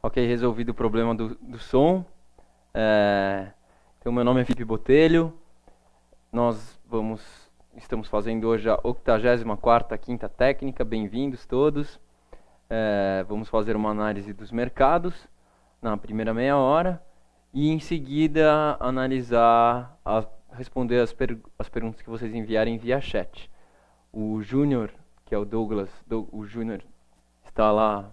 Ok, resolvido o problema do som. Então, meu nome é Felipe Botelho. Estamos fazendo hoje a 84ª Quinta Técnica. Bem-vindos todos. Vamos fazer uma análise dos mercados na primeira meia hora e em seguida responder as perguntas que vocês enviarem via chat. O Júnior, que é o Douglas, o Júnior está lá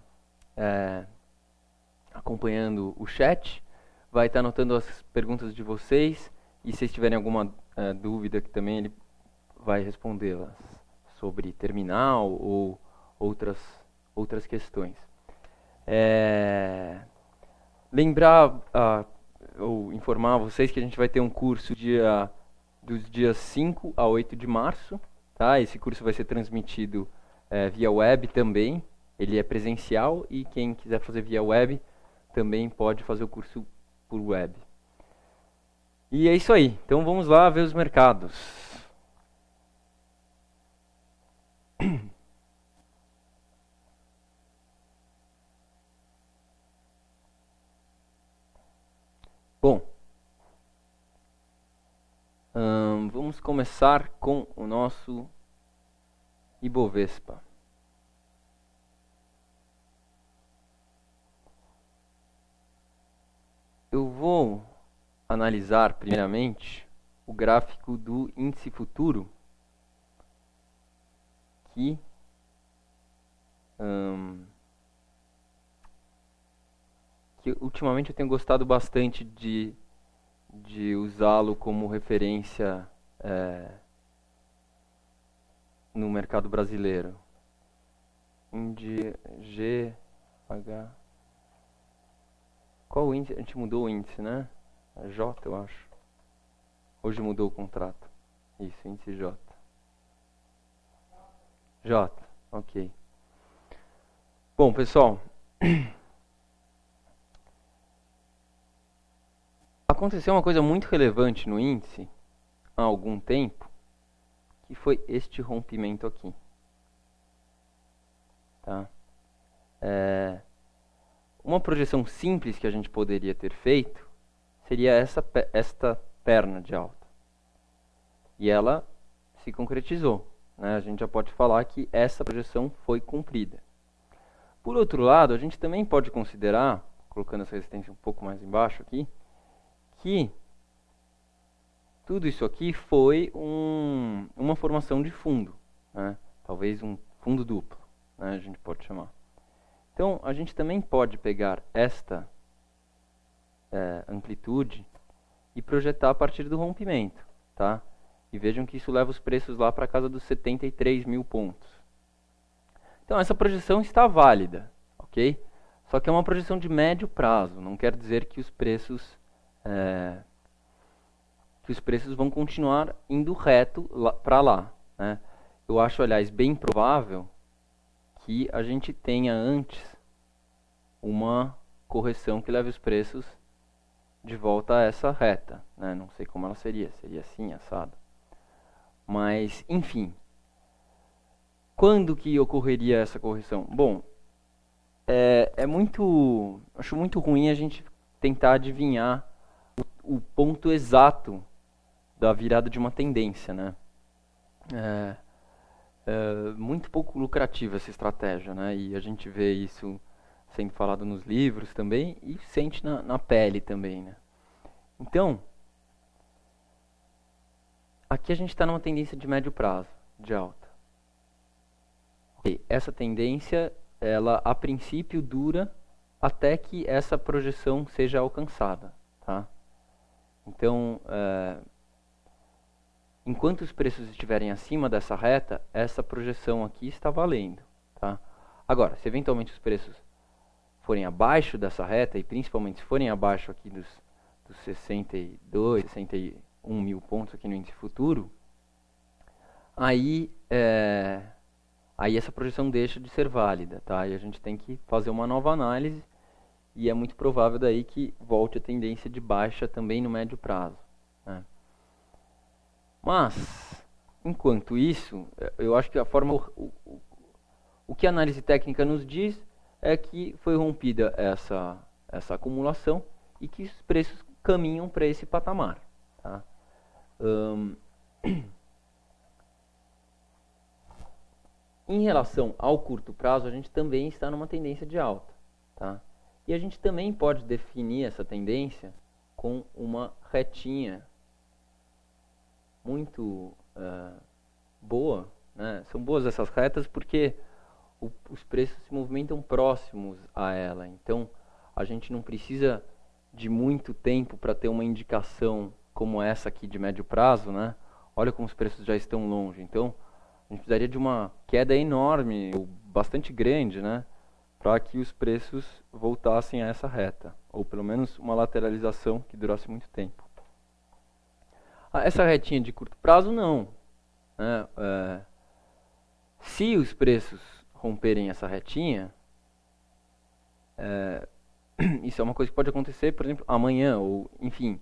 acompanhando o chat, vai estar anotando as perguntas de vocês e se tiverem alguma dúvida que também ele vai respondê-las sobre terminal ou outras questões. Lembrar ou informar vocês que a gente vai ter um curso dos dias 5 a 8 de março. Tá? Esse curso vai ser transmitido via web também. Ele é presencial e quem quiser fazer via web também pode fazer o curso por web. E é isso aí. Então vamos lá ver os mercados. Bom, vamos começar com o nosso Ibovespa. Eu vou analisar primeiramente o gráfico do índice futuro, que ultimamente eu tenho gostado bastante de usá-lo como referência no mercado brasileiro. GH. Qual o índice? A gente mudou o índice, né? É J, eu acho. Hoje mudou o contrato. Isso, índice J. J, ok. Bom, pessoal. Aconteceu uma coisa muito relevante no índice há algum tempo, que foi este rompimento aqui. Tá? Uma projeção simples que a gente poderia ter feito seria esta perna de alta. E ela se concretizou. Né? A gente já pode falar que essa projeção foi cumprida. Por outro lado, a gente também pode considerar, colocando essa resistência um pouco mais embaixo aqui, que tudo isso aqui foi uma formação de fundo. Né? Talvez um fundo duplo, né? A gente pode chamar. Então, a gente também pode pegar esta amplitude e projetar a partir do rompimento. Tá? E vejam que isso leva os preços lá para casa dos 73 mil pontos. Então, essa projeção está válida. Ok? Só que é uma projeção de médio prazo. Não quer dizer que os preços vão continuar indo reto para lá. Né? Eu acho, aliás, bem provável que a gente tenha antes uma correção que leve os preços de volta a essa reta. Né? Não sei como ela seria assim, assado. Mas, enfim, quando que ocorreria essa correção? Bom, acho muito ruim a gente tentar adivinhar o ponto exato da virada de uma tendência, né? Muito pouco lucrativa essa estratégia, né? E a gente vê isso sendo falado nos livros também e sente na pele também, né? Então, aqui a gente está numa tendência de médio prazo, de alta. Okay. Essa tendência, ela a princípio dura até que essa projeção seja alcançada, tá? Então, enquanto os preços estiverem acima dessa reta, essa projeção aqui está valendo. Tá? Agora, se eventualmente os preços forem abaixo dessa reta, e principalmente se forem abaixo aqui dos 62, 61 mil pontos aqui no índice futuro, aí essa projeção deixa de ser válida. Tá? E a gente tem que fazer uma nova análise, e é muito provável daí que volte a tendência de baixa também no médio prazo. Né? Mas, enquanto isso, eu acho que o que a análise técnica nos diz é que foi rompida essa acumulação e que os preços caminham para esse patamar. Tá? Em relação ao curto prazo, a gente também está numa tendência de alta. Tá? E a gente também pode definir essa tendência com uma retinha muito boa. Né? São boas essas retas porque os preços se movimentam próximos a ela. Então, a gente não precisa de muito tempo para ter uma indicação como essa aqui de médio prazo. Né? Olha como os preços já estão longe. Então, a gente precisaria de uma queda enorme, ou bastante grande, né? Para que os preços voltassem a essa reta. Ou pelo menos uma lateralização que durasse muito tempo. Essa retinha de curto prazo, não. Né? Se os preços romperem essa retinha, isso é uma coisa que pode acontecer, por exemplo, amanhã, ou enfim,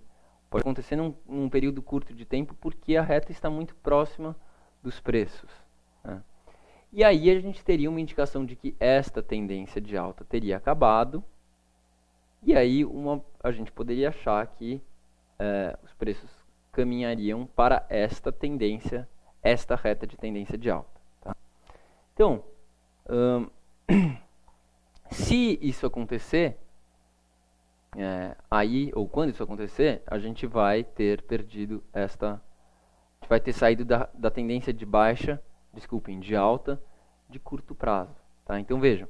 pode acontecer num período curto de tempo, porque a reta está muito próxima dos preços. Né? E aí a gente teria uma indicação de que esta tendência de alta teria acabado, e aí a gente poderia achar que os preços caminhariam para esta tendência, esta reta de tendência de alta. Tá? Então, se isso acontecer, aí, ou quando isso acontecer, a gente vai ter perdido vai ter saído da tendência de de alta, de curto prazo. Tá? Então vejam,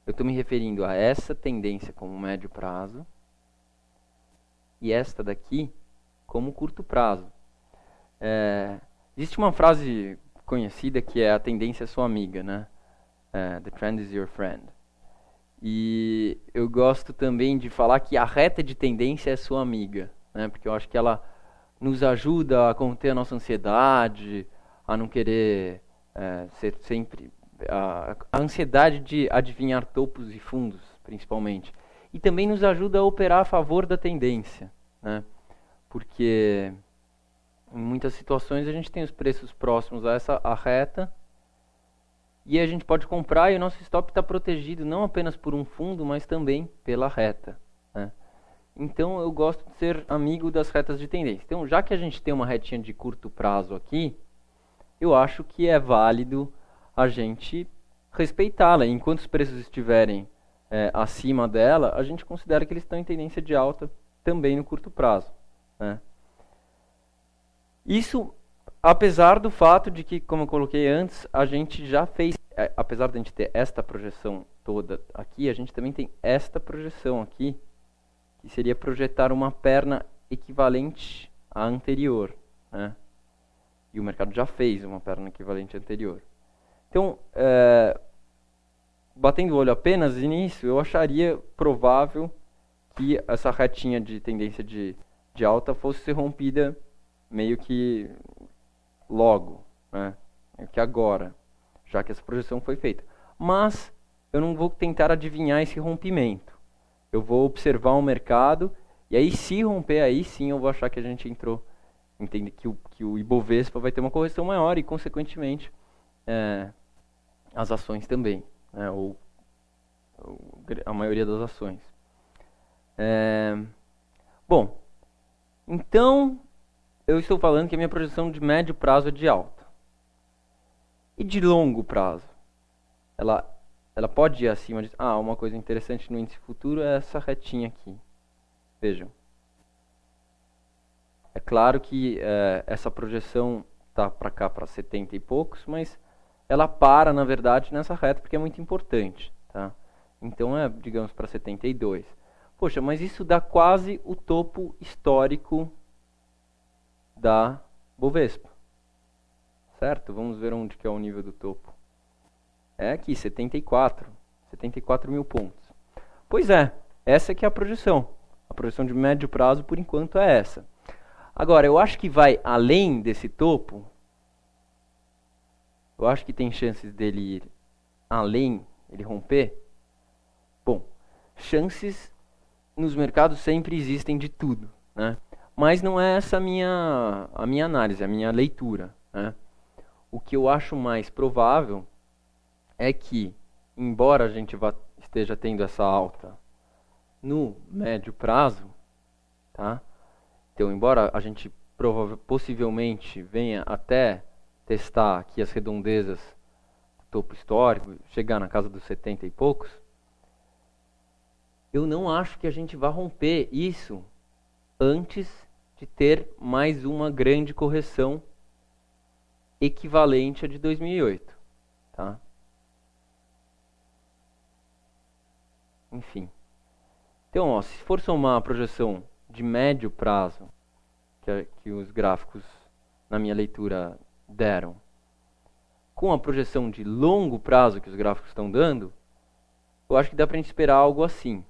eu estou me referindo a essa tendência como médio prazo e esta daqui como curto prazo. Existe uma frase conhecida que é a tendência é sua amiga, né? The trend is your friend. E eu gosto também de falar que a reta de tendência é sua amiga, né? Porque eu acho que ela nos ajuda a conter a nossa ansiedade, a não querer ser sempre... A ansiedade de adivinhar topos e fundos, principalmente. E também nos ajuda a operar a favor da tendência, né? Porque em muitas situações a gente tem os preços próximos a reta e a gente pode comprar e o nosso stop está protegido não apenas por um fundo, mas também pela reta. Né? Então eu gosto de ser amigo das retas de tendência. Então, já que a gente tem uma retinha de curto prazo aqui, eu acho que é válido a gente respeitá-la. Enquanto os preços estiverem acima dela, a gente considera que eles estão em tendência de alta também no curto prazo. Né? Isso, apesar do fato de que, como eu coloquei antes, a gente já fez, apesar de a gente ter esta projeção toda aqui, a gente também tem esta projeção aqui, que seria projetar uma perna equivalente à anterior. Né? E o mercado já fez uma perna equivalente à anterior. Então, batendo o olho apenas nisso, eu acharia provável que essa retinha de tendência de alta fosse ser rompida meio que logo, né? Meio que agora, já que essa projeção foi feita. Mas eu não vou tentar adivinhar esse rompimento. Eu vou observar o mercado e aí se romper, aí sim eu vou achar que a gente entrou, entende que o Ibovespa vai ter uma correção maior e consequentemente as ações também, né? ou a maioria das ações. Bom, então eu estou falando que a minha projeção de médio prazo é de alta. E de longo prazo? Ela pode ir acima de... uma coisa interessante no índice futuro é essa retinha aqui. Vejam. É claro que essa projeção está para cá, para 70 e poucos, mas ela para, na verdade, nessa reta porque é muito importante. Tá? Então digamos, para 72. Poxa, mas isso dá quase o topo histórico da Bovespa. Certo? Vamos ver onde que é o nível do topo. É aqui, 74 mil pontos. Pois essa que é a projeção. A projeção de médio prazo, por enquanto, é essa. Agora, eu acho que vai além desse topo. Eu acho que tem chances dele ir além, ele romper. Bom, chances nos mercados sempre existem de tudo, né? Mas não é essa a minha análise, a minha leitura. Né? O que eu acho mais provável é que, embora a gente esteja tendo essa alta no médio prazo, tá? Então, embora a gente possivelmente venha até testar aqui as redondezas do topo histórico, chegar na casa dos 70 e poucos, eu não acho que a gente vá romper isso antes de ter mais uma grande correção equivalente à de 2008, tá? Enfim. Então, ó, se for somar a projeção de médio prazo que os gráficos, na minha leitura, deram, com a projeção de longo prazo que os gráficos estão dando, eu acho que dá para a gente esperar algo assim,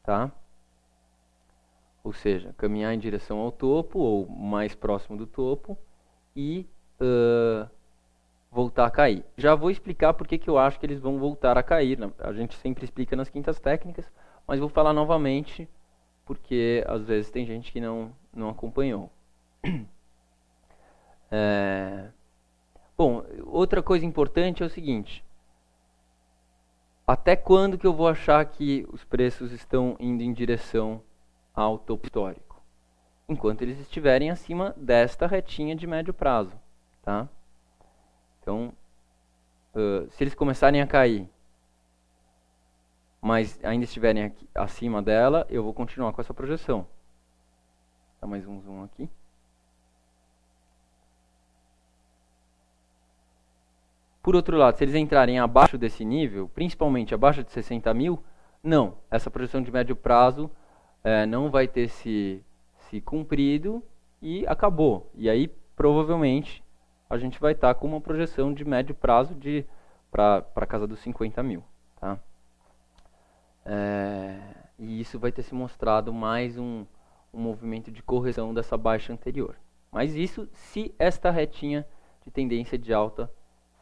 tá? Ou seja, caminhar em direção ao topo, ou mais próximo do topo, e voltar a cair. Já vou explicar por que eu acho que eles vão voltar a cair. A gente sempre explica nas quintas técnicas, mas vou falar novamente, porque às vezes tem gente que não acompanhou. Bom, outra coisa importante é o seguinte: até quando que eu vou achar que os preços estão indo em direção ao topo histórico? Enquanto eles estiverem acima desta retinha de médio prazo, tá? Então, se eles começarem a cair, mas ainda estiverem aqui, acima dela, eu vou continuar com essa projeção. Dá mais um zoom aqui. Por outro lado, se eles entrarem abaixo desse nível, principalmente abaixo de 60 mil, não. Essa projeção de médio prazo não vai ter se cumprido e acabou. E aí, provavelmente, a gente vai estar com uma projeção de médio prazo para a casa dos 50 mil. Tá? E isso vai ter se mostrado mais um movimento de correção dessa baixa anterior. Mas isso se esta retinha de tendência de alta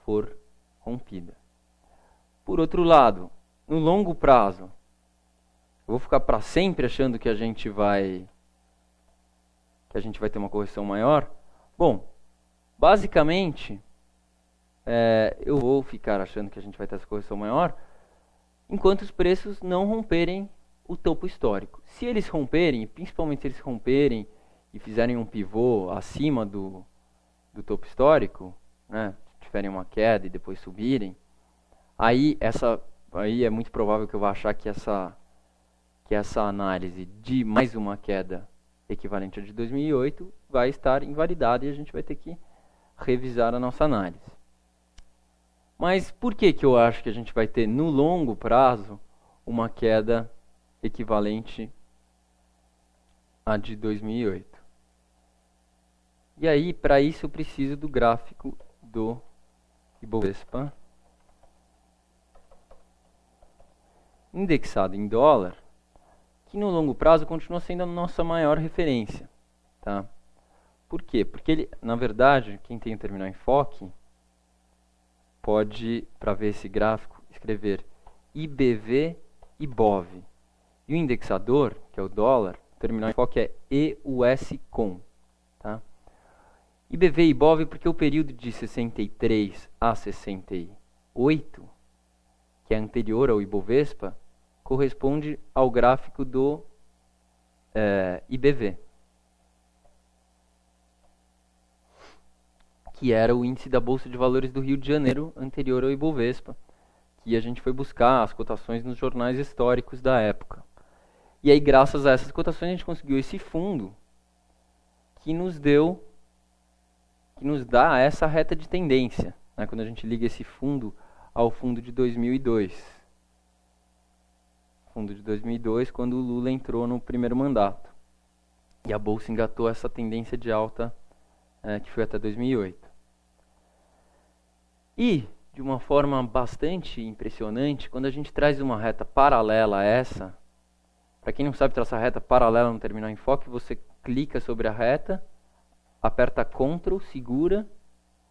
for rompida. Por outro lado, no longo prazo, eu vou ficar para sempre achando que a gente vai ter uma correção maior? Bom, basicamente, eu vou ficar achando que a gente vai ter essa correção maior enquanto os preços não romperem o topo histórico. Se eles romperem, principalmente se eles romperem e fizerem um pivô acima do topo histórico, né, tiverem uma queda e depois subirem, aí é muito provável que eu vá achar que essa análise de mais uma queda equivalente à de 2008 vai estar invalidada e a gente vai ter que revisar a nossa análise. Mas por que eu acho que a gente vai ter no longo prazo uma queda equivalente à de 2008? E aí, para isso, eu preciso do gráfico do Ibovespa indexado em dólar, que no longo prazo continua sendo a nossa maior referência. Tá? Por quê? Porque ele, na verdade, quem tem o terminal enfoque pode, para ver esse gráfico, escrever IBV e BOV. E o indexador, que é o dólar, o terminal enfoque é EUSCOM. Tá? IBV e BOV porque o período de 63 a 68, que é anterior ao Ibovespa, corresponde ao gráfico do IBV, que era o índice da Bolsa de Valores do Rio de Janeiro anterior ao Ibovespa, que a gente foi buscar as cotações nos jornais históricos da época. E aí, graças a essas cotações, a gente conseguiu esse fundo que nos dá essa reta de tendência, né, quando a gente liga esse fundo ao fundo de 2002. Fundo de 2002, quando o Lula entrou no primeiro mandato. E a Bolsa engatou essa tendência de alta que foi até 2008. E, de uma forma bastante impressionante, quando a gente traz uma reta paralela a essa, para quem não sabe traçar reta paralela no terminal enfoque, você clica sobre a reta, aperta Ctrl, segura,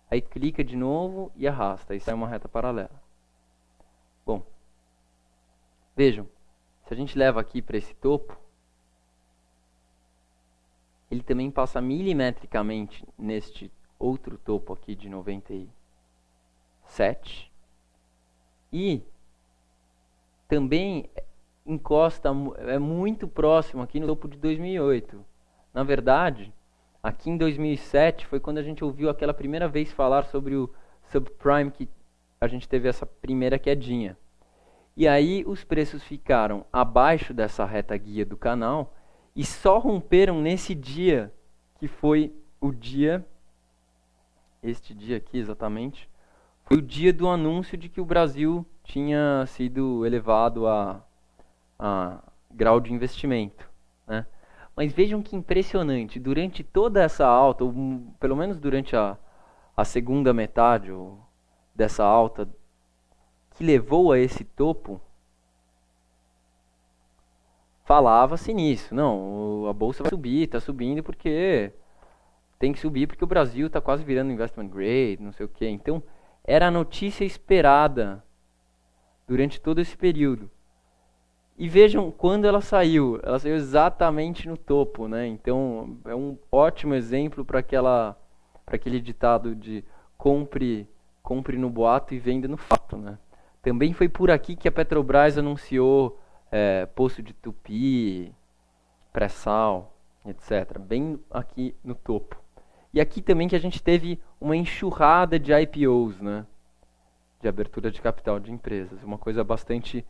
aí clica de novo e arrasta, aí sai uma reta paralela. Bom, vejam, se a gente leva aqui para esse topo, ele também passa milimetricamente neste outro topo aqui de 97. E também encosta, é muito próximo aqui no topo de 2008. Na verdade, aqui em 2007 foi quando a gente ouviu aquela primeira vez falar sobre o subprime, que a gente teve essa primeira quedinha. E aí os preços ficaram abaixo dessa reta guia do canal e só romperam nesse dia, que foi o dia, este dia aqui exatamente, foi o dia do anúncio de que o Brasil tinha sido elevado a grau de investimento, né? Mas vejam que impressionante, durante toda essa alta, ou pelo menos durante a segunda metade dessa alta, que levou a esse topo, falava-se nisso. Não, a bolsa vai subir, está subindo porque tem que subir porque o Brasil está quase virando investment grade, não sei o quê. Então, era a notícia esperada durante todo esse período. E vejam quando ela saiu exatamente no topo, né? Então, é um ótimo exemplo para aquele ditado de compre no boato e venda no fato, né? Também foi por aqui que a Petrobras anunciou poço de Tupi, pré-sal, etc. Bem aqui no topo. E aqui também que a gente teve uma enxurrada de IPOs, né? De abertura de capital de empresas. Uma coisa bastante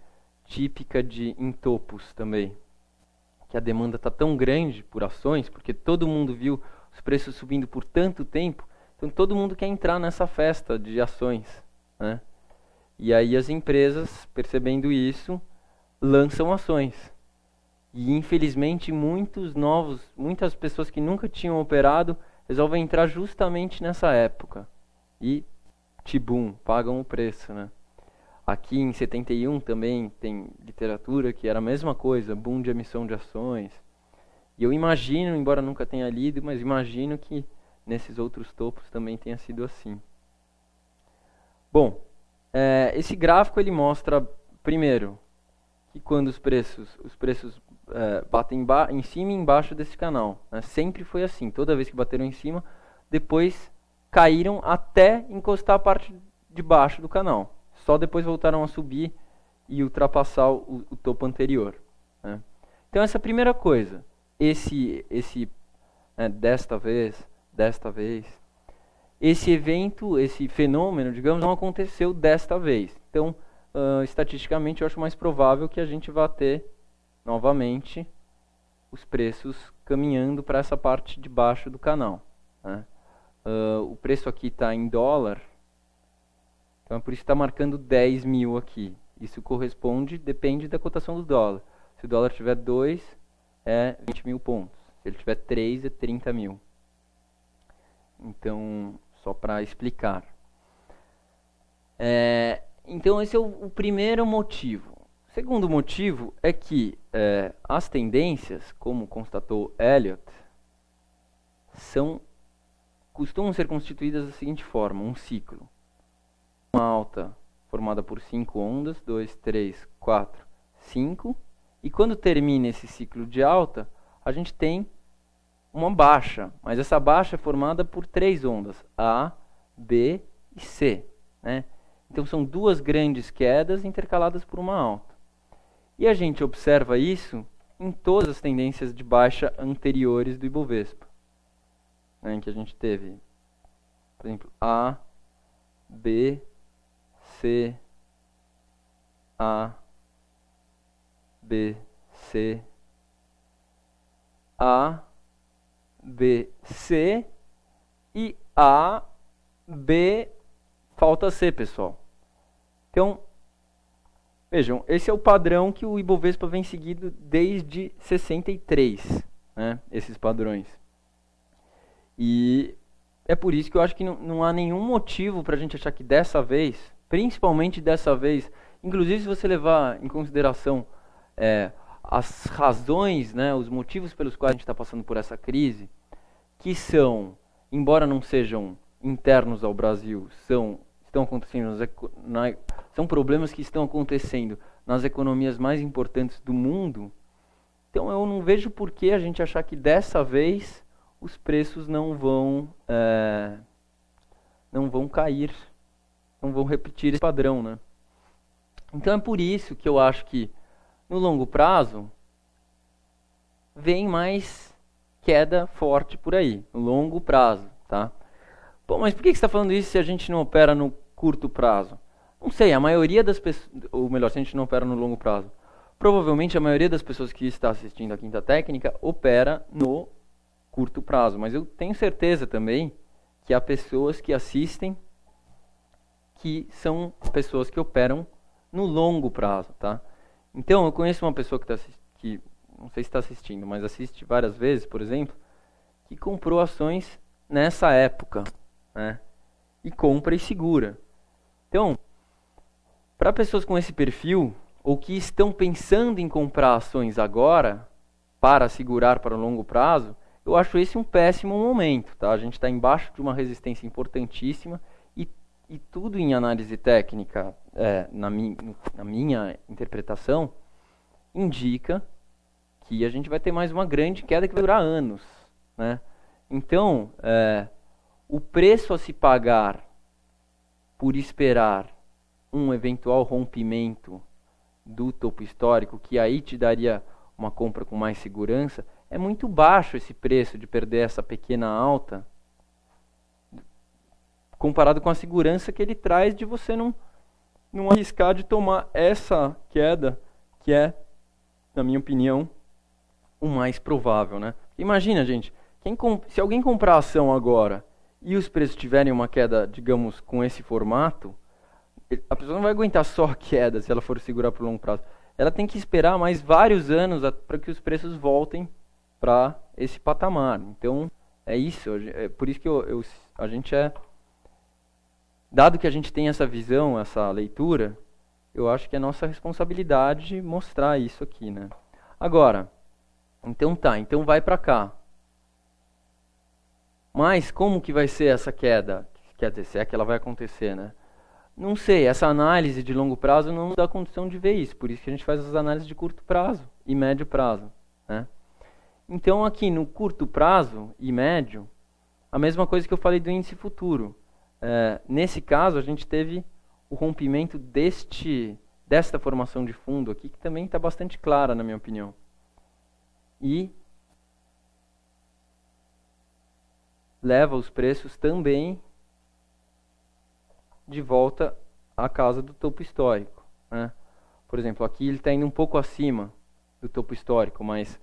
típica em topos também. Que a demanda está tão grande por ações, porque todo mundo viu os preços subindo por tanto tempo, então todo mundo quer entrar nessa festa de ações, né? E aí as empresas, percebendo isso, lançam ações. E infelizmente muitas pessoas que nunca tinham operado resolvem entrar justamente nessa época. E, tibum, pagam o preço, né? Aqui em 71 também tem literatura que era a mesma coisa, boom de emissão de ações. E eu imagino, embora nunca tenha lido, mas imagino que nesses outros topos também tenha sido assim. Bom, esse gráfico ele mostra, primeiro, que quando os preços batem em cima e embaixo desse canal, né? Sempre foi assim, toda vez que bateram em cima, depois caíram até encostar a parte de baixo do canal. Só depois voltaram a subir e ultrapassar o topo anterior, né? Então essa é a primeira coisa. Desta vez, esse evento, esse fenômeno, digamos, não aconteceu desta vez. Então, estatisticamente, eu acho mais provável que a gente vá ter, novamente, os preços caminhando para essa parte de baixo do canal, né? O preço aqui está em dólar, então é por isso que está marcando 10 mil aqui. Isso depende da cotação do dólar. Se o dólar tiver 2, é 20 mil pontos. Se ele tiver 3, é 30 mil. Então, só para explicar. Então, esse é o primeiro motivo. O segundo motivo é que as tendências, como constatou Elliott, costumam ser constituídas da seguinte forma: um ciclo. Uma alta formada por 5 ondas, 2, 3, 4, 5. E quando termina esse ciclo de alta, a gente tem uma baixa. Mas essa baixa é formada por 3 ondas, A, B e C, né? Então são duas grandes quedas intercaladas por uma alta. E a gente observa isso em todas as tendências de baixa anteriores do Ibovespa, né? Em que a gente teve, por exemplo, A, B, C, A, B, C, A, B, C e A, B, falta C, pessoal. Então, vejam, esse é o padrão que o Ibovespa vem seguindo desde 63, né? Esses padrões. E é por isso que eu acho que não há nenhum motivo para a gente achar que dessa vez, principalmente dessa vez, inclusive se você levar em consideração as razões, né, os motivos pelos quais a gente está passando por essa crise, que são, embora não sejam internos ao Brasil, estão acontecendo são problemas que estão acontecendo nas economias mais importantes do mundo. Então eu não vejo por que a gente achar que dessa vez os preços não vão cair, não vão repetir esse padrão, né? Então é por isso que eu acho que No longo prazo, vem mais queda forte por aí, no longo prazo, tá? Pô, mas por que você está falando isso se a gente não opera no curto prazo? Não sei, a maioria das pessoas, ou melhor, se a gente não opera no longo prazo, provavelmente a maioria das pessoas que está assistindo a Quinta Técnica opera no curto prazo, mas eu tenho certeza também que há pessoas que assistem que são pessoas que operam no longo prazo, tá? Então, eu conheço uma pessoa que não sei se está assistindo, mas assiste várias vezes, por exemplo, que comprou ações nessa época, né? E compra e segura. Então, para pessoas com esse perfil, ou que estão pensando em comprar ações agora, para segurar para o longo prazo, eu acho esse um péssimo momento, tá? A gente está embaixo de uma resistência importantíssima e tudo em análise técnica, na minha interpretação, indica que a gente vai ter mais uma grande queda que vai durar anos, né? Então, o preço a se pagar por esperar um eventual rompimento do topo histórico, que aí te daria uma compra com mais segurança, é muito baixo esse preço de perder essa pequena alta, comparado com a segurança que ele traz de você não arriscar de tomar essa queda, que é, na minha opinião, o mais provável, né? Imagina, gente, se alguém comprar ação agora e os preços tiverem uma queda, digamos, com esse formato, a pessoa não vai aguentar só a queda se ela for segurar por longo prazo. Ela tem que esperar mais vários anos para que os preços voltem para esse patamar. Então, é isso. É por isso que a gente dado que a gente tem essa visão, essa leitura, eu acho que é nossa responsabilidade mostrar isso aqui, né? Agora, então vai para cá. Mas como que vai ser essa queda? Quer dizer, se é que ela vai acontecer, né? Não sei, essa análise de longo prazo não dá condição de ver isso, por isso que a gente faz as análises de curto prazo e médio prazo, né? Então aqui no curto prazo e médio, a mesma coisa que eu falei do índice futuro. Nesse caso, a gente teve o rompimento desta formação de fundo aqui, que também está bastante clara, na minha opinião. E leva os preços também de volta à casa do topo histórico, né? Por exemplo, aqui ele está indo um pouco acima do topo histórico, mas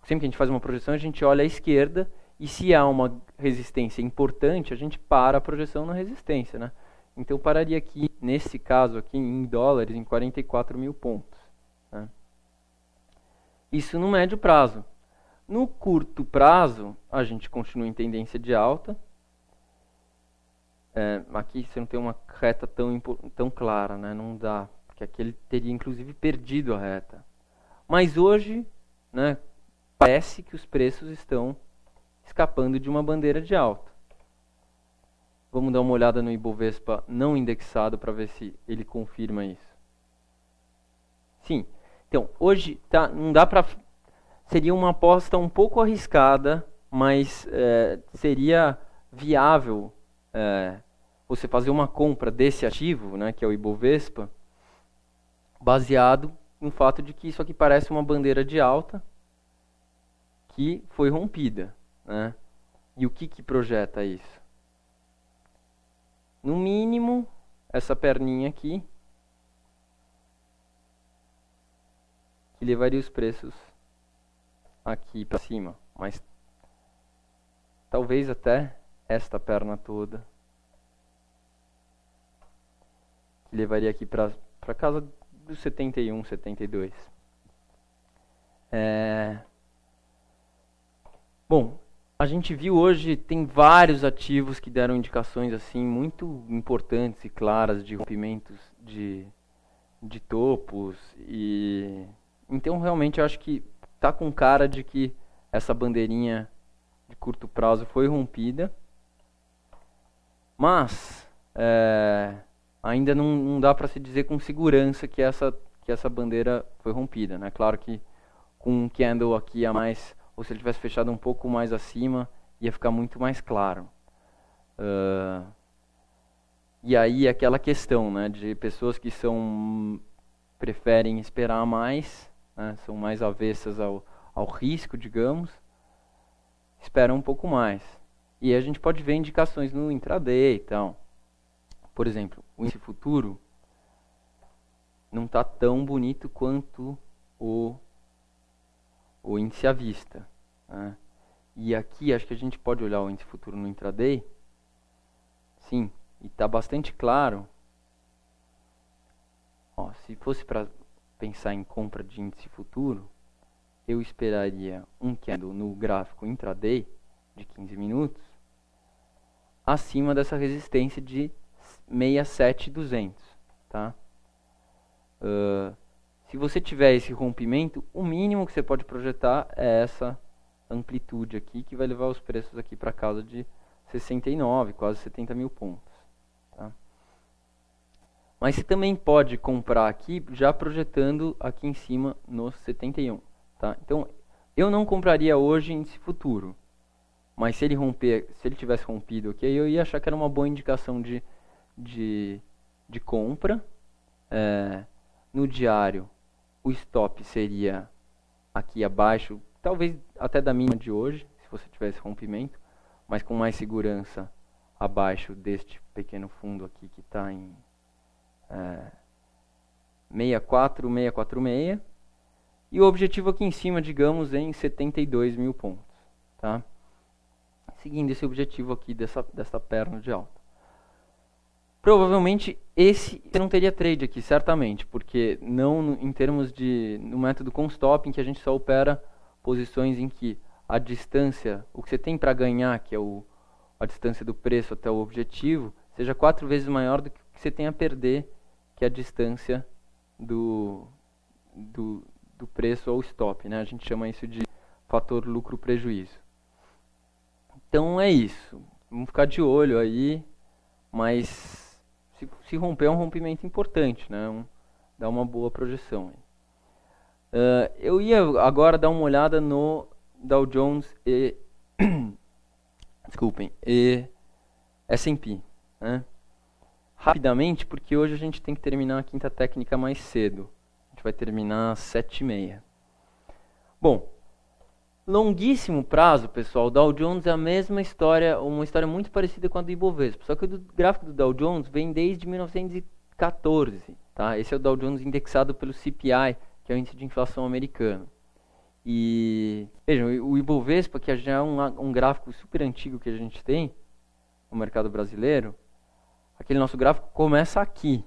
sempre que a gente faz uma projeção, a gente olha à esquerda e se há uma resistência importante, a gente para a projeção na resistência, né? Então eu pararia aqui, nesse caso aqui, em dólares, em 44 mil pontos, né? Isso no médio prazo. No curto prazo, a gente continua em tendência de alta. Aqui você não tem uma reta tão clara, né? Não dá, porque aqui ele teria inclusive perdido a reta. Mas hoje, né, parece que os preços estão escapando de uma bandeira de alta. Vamos dar uma olhada no Ibovespa não indexado para ver se ele confirma isso. Sim. Então, hoje não dá para... Seria uma aposta um pouco arriscada, mas seria viável você fazer uma compra desse ativo, né, que é o Ibovespa, baseado no fato de que isso aqui parece uma bandeira de alta que foi rompida, né? E o que projeta isso? No mínimo, essa perninha aqui, que levaria os preços aqui para cima, mas talvez até esta perna toda, que levaria aqui para casa dos 71, 72. Bom, a gente viu hoje, tem vários ativos que deram indicações assim muito importantes e claras de rompimentos de topos. Então realmente eu acho que está com cara de que essa bandeirinha de curto prazo foi rompida. Mas ainda não dá para se dizer com segurança que essa bandeira foi rompida, né? Claro que com um candle aqui a mais, ou se ele tivesse fechado um pouco mais acima, ia ficar muito mais claro. E aí aquela questão, né, de pessoas que são preferem esperar mais, né, são mais avessas ao risco, digamos, esperam um pouco mais. E a gente pode ver indicações no intraday e tal. Por exemplo, o índice futuro não está tão bonito quanto o índice à vista, né? E aqui acho que a gente pode olhar o índice futuro no intraday. Sim, e está bastante claro. Ó, se fosse para pensar em compra de índice futuro, eu esperaria um candle no gráfico intraday de 15 minutos acima dessa resistência de 67.200, tá? Se você tiver esse rompimento, o mínimo que você pode projetar é essa amplitude aqui, que vai levar os preços aqui para casa de 69, quase 70 mil pontos. Tá? Mas você também pode comprar aqui, já projetando aqui em cima nos 71. Tá? Então, eu não compraria hoje índice futuro. Mas se ele tivesse rompido aqui, eu ia achar que era uma boa indicação de compra. No diário, o stop seria aqui abaixo, talvez até da mínima de hoje, se você tivesse rompimento, mas com mais segurança abaixo deste pequeno fundo aqui que está em 64,646. E o objetivo aqui em cima, digamos, em 72 mil pontos. Tá? Seguindo esse objetivo aqui dessa perna de alta. Provavelmente você não teria trade aqui, certamente, porque não em termos no método com stop, em que a gente só opera posições em que a distância, o que você tem para ganhar, que é a distância do preço até o objetivo, seja 4 vezes maior do que você tem a perder, que é a distância do preço ao stop, né? A gente chama isso de fator lucro-prejuízo. Então é isso. Vamos ficar de olho aí, mas se romper é um rompimento importante, né? Dá uma boa projeção. Eu ia agora dar uma olhada no Dow Jones e S&P, né? Rapidamente, porque hoje a gente tem que terminar a quinta técnica mais cedo. A gente vai terminar às 7h30. Bom, longuíssimo prazo, pessoal, o Dow Jones é a mesma história, uma história muito parecida com a do Ibovespa, só que o gráfico do Dow Jones vem desde 1914, tá? Esse é o Dow Jones indexado pelo CPI, que é o índice de inflação americano. E vejam, o Ibovespa, que já é um gráfico super antigo que a gente tem no mercado brasileiro, aquele nosso gráfico começa aqui,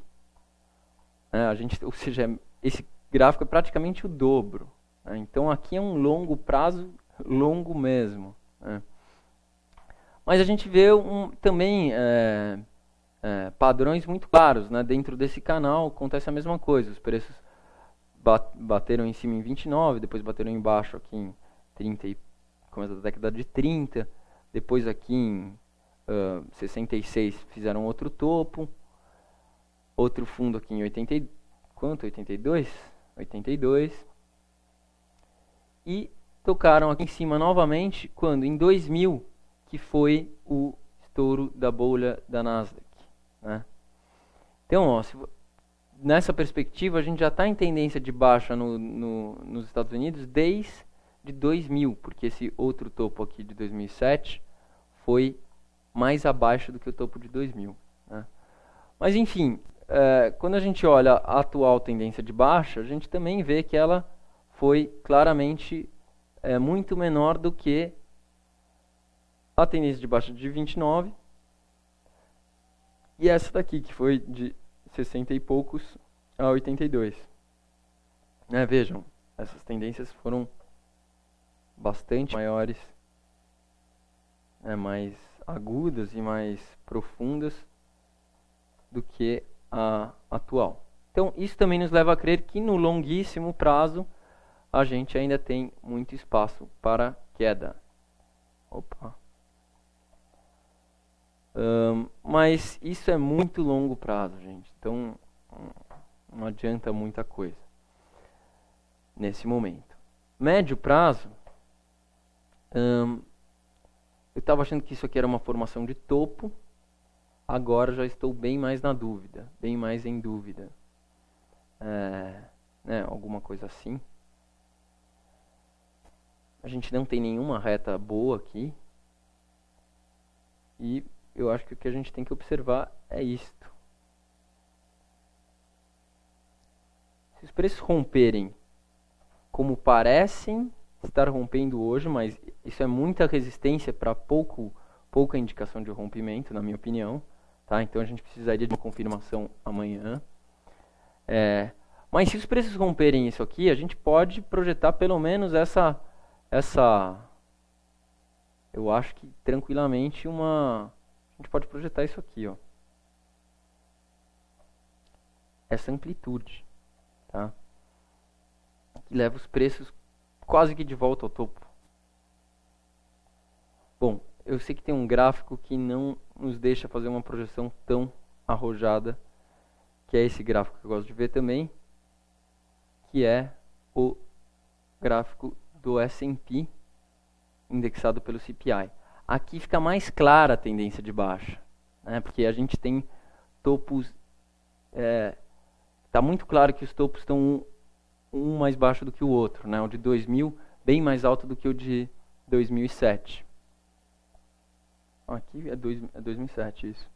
né? Ou seja, esse gráfico é praticamente o dobro. Então aqui é um longo prazo, longo mesmo. Né? Mas a gente vê também padrões muito claros, né? Dentro desse canal acontece a mesma coisa. Os preços bateram em cima em 29, depois bateram embaixo aqui em 30, começo da década de 30, depois aqui em 66 fizeram outro topo, outro fundo aqui em 82? 82. E tocaram aqui em cima novamente, quando? Em 2000, que foi o estouro da bolha da Nasdaq. Né? Então, ó, nessa perspectiva, a gente já está em tendência de baixa nos Estados Unidos desde 2000, porque esse outro topo aqui de 2007 foi mais abaixo do que o topo de 2000. Né? Mas, enfim, quando a gente olha a atual tendência de baixa, a gente também vê que ela foi claramente muito menor do que a tendência de baixa de 29 e essa daqui, que foi de 60 e poucos a 82. Vejam, essas tendências foram bastante maiores, mais agudas e mais profundas do que a atual. Então, isso também nos leva a crer que no longuíssimo prazo a gente ainda tem muito espaço para queda. Opa. Mas isso é muito longo prazo, gente. Então, não adianta muita coisa nesse momento. Médio prazo, eu estava achando que isso aqui era uma formação de topo. Agora já estou bem mais na dúvida, bem mais em dúvida. né, alguma coisa assim. A gente não tem nenhuma reta boa aqui. E eu acho que o que a gente tem que observar é isto. Se os preços romperem como parecem estar rompendo hoje, mas isso é muita resistência para pouca indicação de rompimento, na minha opinião. Tá? Então a gente precisaria de uma confirmação amanhã. Mas se os preços romperem isso aqui, a gente pode projetar pelo menos essa eu acho que tranquilamente a gente pode projetar isso aqui, ó. Essa amplitude, tá? Que leva os preços quase que de volta ao topo. Bom, eu sei que tem um gráfico que não nos deixa fazer uma projeção tão arrojada, que é esse gráfico que eu gosto de ver também, que é o gráfico do S&P indexado pelo CPI. Aqui fica mais clara a tendência de baixa, né? Porque a gente tem topos, está muito claro que os topos estão um mais baixo do que o outro, né? O de 2000 bem mais alto do que o de 2007. Aqui é 2007 isso.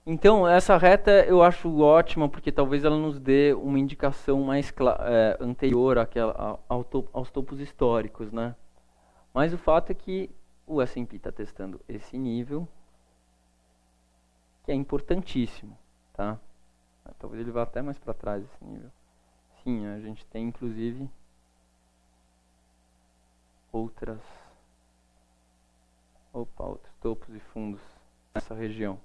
Então, essa reta eu acho ótima, porque talvez ela nos dê uma indicação mais anterior aos topos históricos, né? Mas o fato é que o S&P está testando esse nível, que é importantíssimo, tá? Talvez ele vá até mais para trás esse nível. Sim, a gente tem inclusive outros topos e fundos nessa região.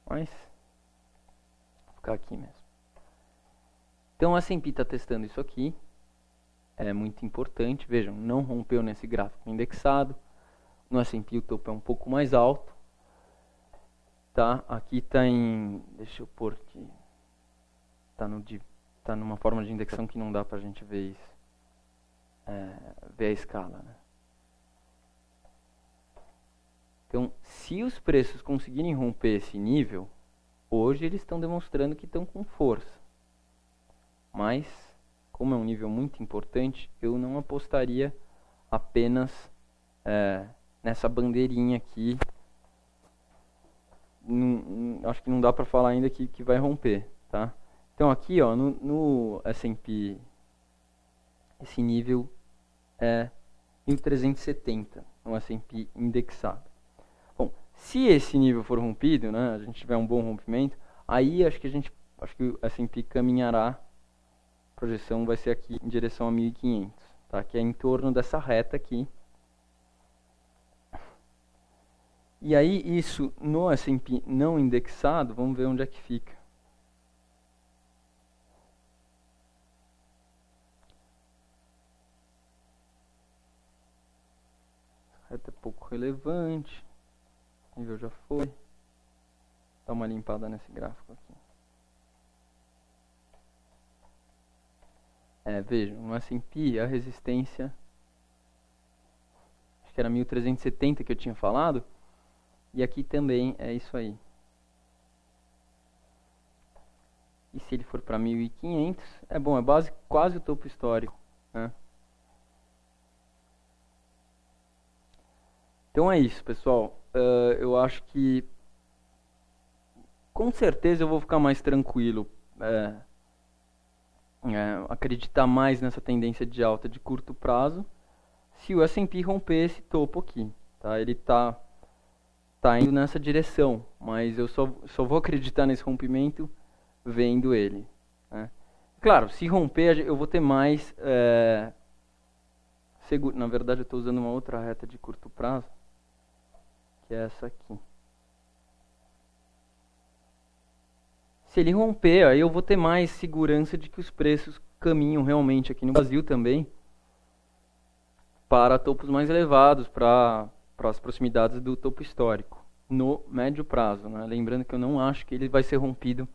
Mas vou ficar aqui mesmo. Então a S&P está testando isso aqui. É muito importante. Vejam, não rompeu nesse gráfico indexado. No S&P o topo é um pouco mais alto. Tá? Aqui está em... Deixa eu pôr aqui. Está numa forma de indexação que não dá para a gente ver isso. Ver a escala, né? Então, se os preços conseguirem romper esse nível, hoje eles estão demonstrando que estão com força. Mas, como é um nível muito importante, eu não apostaria apenas nessa bandeirinha aqui. Acho que não dá para falar ainda que vai romper, tá? Então aqui, ó, no S&P, esse nível é 1370 no S&P indexado. Se esse nível for rompido, né, a gente tiver um bom rompimento, aí acho que o S&P caminhará, a projeção vai ser aqui em direção a 1500, tá? Que é em torno dessa reta aqui. E aí isso no S&P não indexado, vamos ver onde é que fica. Essa reta é pouco relevante. O nível já foi. Dá uma limpada nesse gráfico aqui. Vejam, no S&P a resistência, acho que era 1370 que eu tinha falado, e aqui também é isso aí. E se ele for para 1500, é bom, é quase o topo histórico, né? Então é isso, pessoal. Eu acho que com certeza eu vou ficar mais tranquilo, acreditar mais nessa tendência de alta de curto prazo, se o S&P romper esse topo aqui, tá? Ele tá indo nessa direção, mas eu só vou acreditar nesse rompimento vendo ele, né? Claro, se romper eu vou ter mais seguro. Na verdade eu estou usando uma outra reta de curto prazo, que é essa aqui. Se ele romper, aí eu vou ter mais segurança de que os preços caminham realmente aqui no Brasil também para topos mais elevados, para as proximidades do topo histórico, no médio prazo, né? Lembrando que eu não acho que ele vai ser rompido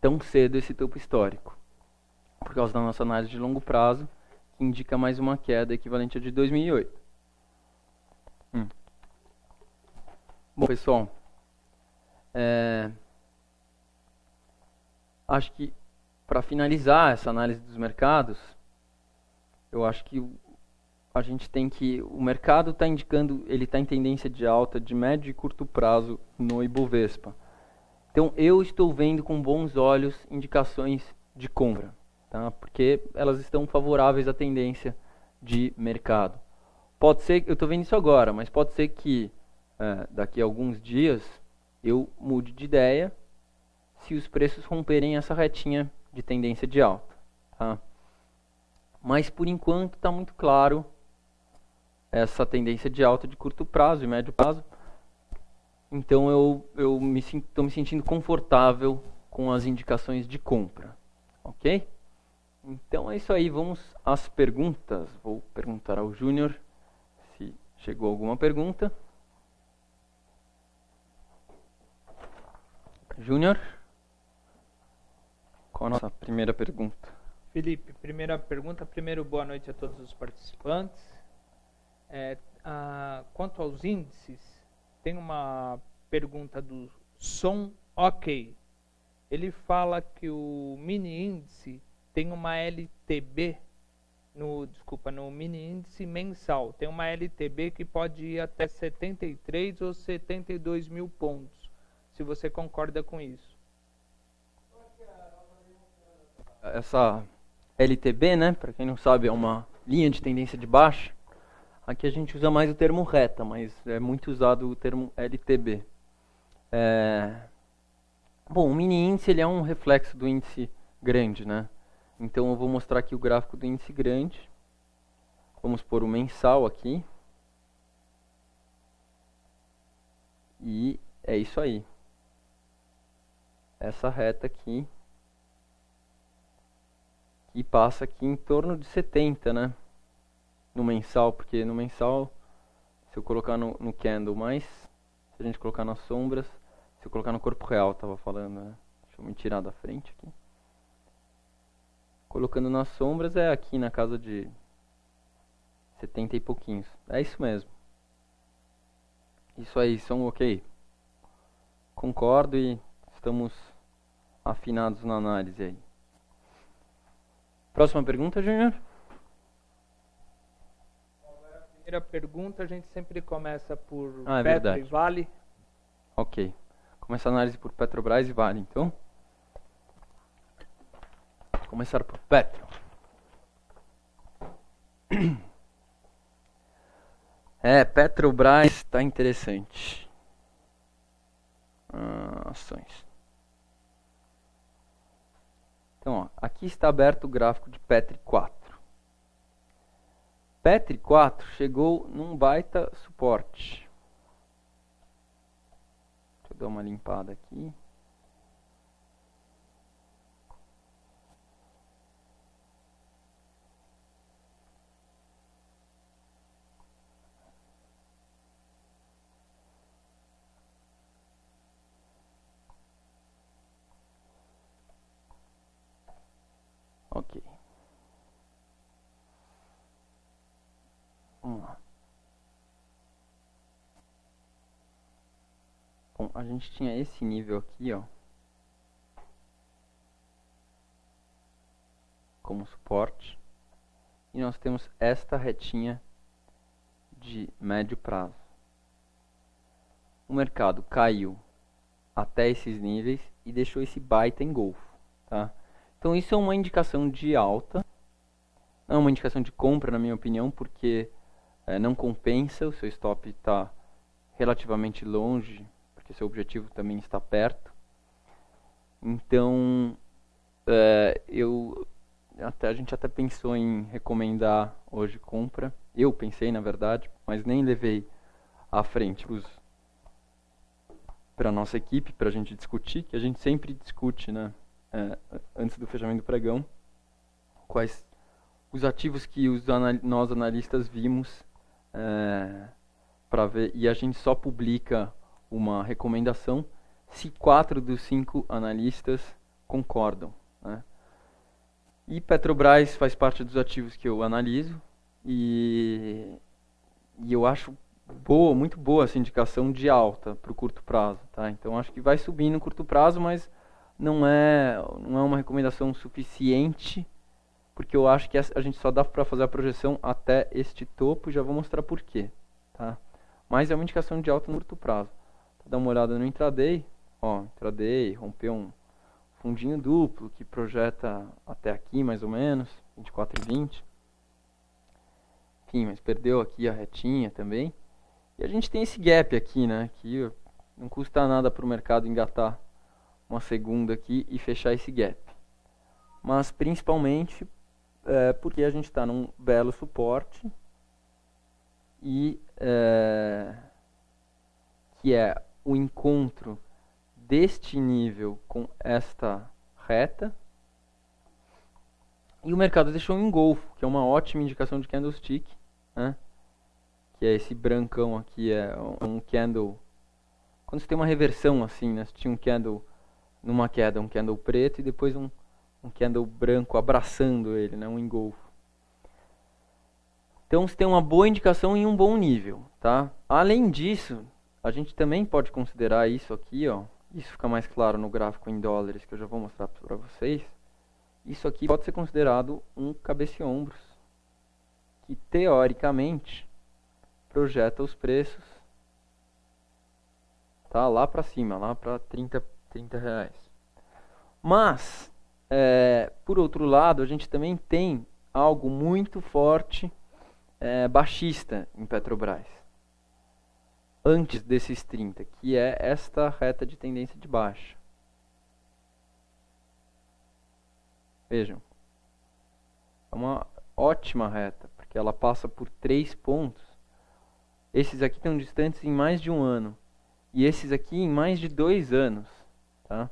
tão cedo, esse topo histórico, por causa da nossa análise de longo prazo, que indica mais uma queda equivalente à de 2008. Bom, pessoal, acho que para finalizar essa análise dos mercados, eu acho que a gente tem que... O mercado está indicando, ele está em tendência de alta de médio e curto prazo no Ibovespa. Então, eu estou vendo com bons olhos indicações de compra, tá? Porque elas estão favoráveis à tendência de mercado. Pode ser, eu estou vendo isso agora, mas pode ser que daqui a alguns dias eu mude de ideia se os preços romperem essa retinha de tendência de alta, tá? Mas, por enquanto, está muito claro essa tendência de alta de curto prazo e médio prazo. Então, eu estou me sentindo confortável com as indicações de compra, ok? Então, é isso aí. Vamos às perguntas. Vou perguntar ao Júnior se chegou alguma pergunta. Júnior, qual a nossa primeira pergunta? Felipe, primeira pergunta. Primeiro, boa noite a todos os participantes. Quanto aos índices, tem uma pergunta do Som Ok. Ele fala que o mini índice tem uma LTB, no mini índice mensal, tem uma LTB que pode ir até 73 ou 72 mil pontos. Se você concorda com isso. Essa LTB, né, para quem não sabe, é uma linha de tendência de baixa. Aqui a gente usa mais o termo reta, mas é muito usado o termo LTB. Bom, o mini índice ele é um reflexo do índice grande, né? Então eu vou mostrar aqui o gráfico do índice grande. Vamos pôr o mensal aqui. E é isso aí. Essa reta aqui. E passa aqui em torno de 70, né? No mensal, porque no mensal, se eu colocar no candle mais, se a gente colocar nas sombras, se eu colocar no corpo real, tava falando, né? Deixa eu me tirar da frente aqui. Colocando nas sombras é aqui na casa de 70 e pouquinhos. É isso mesmo. Isso aí, som ok. Concordo e estamos afinados na análise aí. Próxima pergunta, Júnior? Primeira pergunta, a gente sempre começa por Petro verdade. E Vale. Ok. Começa a análise por Petrobras e Vale, então. Vou começar por Petro. Petrobras está interessante. Ações. Então, aqui está aberto o gráfico de Petri 4. Petri 4 chegou num baita suporte. Deixa eu dar uma limpada aqui. Ok. Vamos lá. Bom, a gente tinha esse nível aqui, ó, como suporte. E nós temos esta retinha de médio prazo. O mercado caiu até esses níveis e deixou esse baita engolfo, tá? Então isso é uma indicação de alta. Não é uma indicação de compra, na minha opinião, porque não compensa, o seu stop está relativamente longe, porque seu objetivo também está perto. Então, a gente até pensou em recomendar hoje compra. Eu pensei, na verdade, mas nem levei à frente para a nossa equipe, para a gente discutir, que a gente sempre discute, né, antes do fechamento do pregão, quais os ativos que nós analistas vimos para ver, e a gente só publica uma recomendação se 4 dos 5 analistas concordam, né? E Petrobras faz parte dos ativos que eu analiso e eu acho muito boa essa indicação de alta para o curto prazo, tá? Então acho que vai subir no curto prazo, mas não é uma recomendação suficiente, porque eu acho que a gente só dá para fazer a projeção até este topo e já vou mostrar por quê. Tá? Mas é uma indicação de alta no curto prazo. Vou dar uma olhada no intraday. Ó, intraday rompeu um fundinho duplo que projeta até aqui mais ou menos, 24,20. Enfim, mas perdeu aqui a retinha também. E a gente tem esse gap aqui, né? Que não custa nada para o mercado engatar uma segunda aqui e fechar esse gap. Mas principalmente porque a gente está num belo suporte e que é o encontro deste nível com esta reta. E o mercado deixou um engolfo, que é uma ótima indicação de candlestick, né? Que é esse brancão aqui, é um candle. Quando você tem uma reversão assim, né? Você tinha um candle numa queda, um candle preto e depois um candle branco abraçando ele, né? Um engolfo. Então você tem uma boa indicação em um bom nível, tá? Além disso, a gente também pode considerar isso aqui, ó. Isso fica mais claro no gráfico em dólares que eu já vou mostrar para vocês. Isso aqui pode ser considerado um cabeça-ombros que teoricamente projeta os preços, tá, lá para cima, lá para 30 reais. Mas, por outro lado, a gente também tem algo muito forte, baixista em Petrobras, antes desses 30, que é esta reta de tendência de baixa. Vejam, é uma ótima reta, porque ela passa por 3 pontos. Esses aqui estão distantes em mais de 1 ano. E esses aqui em mais de 2 anos. Tá?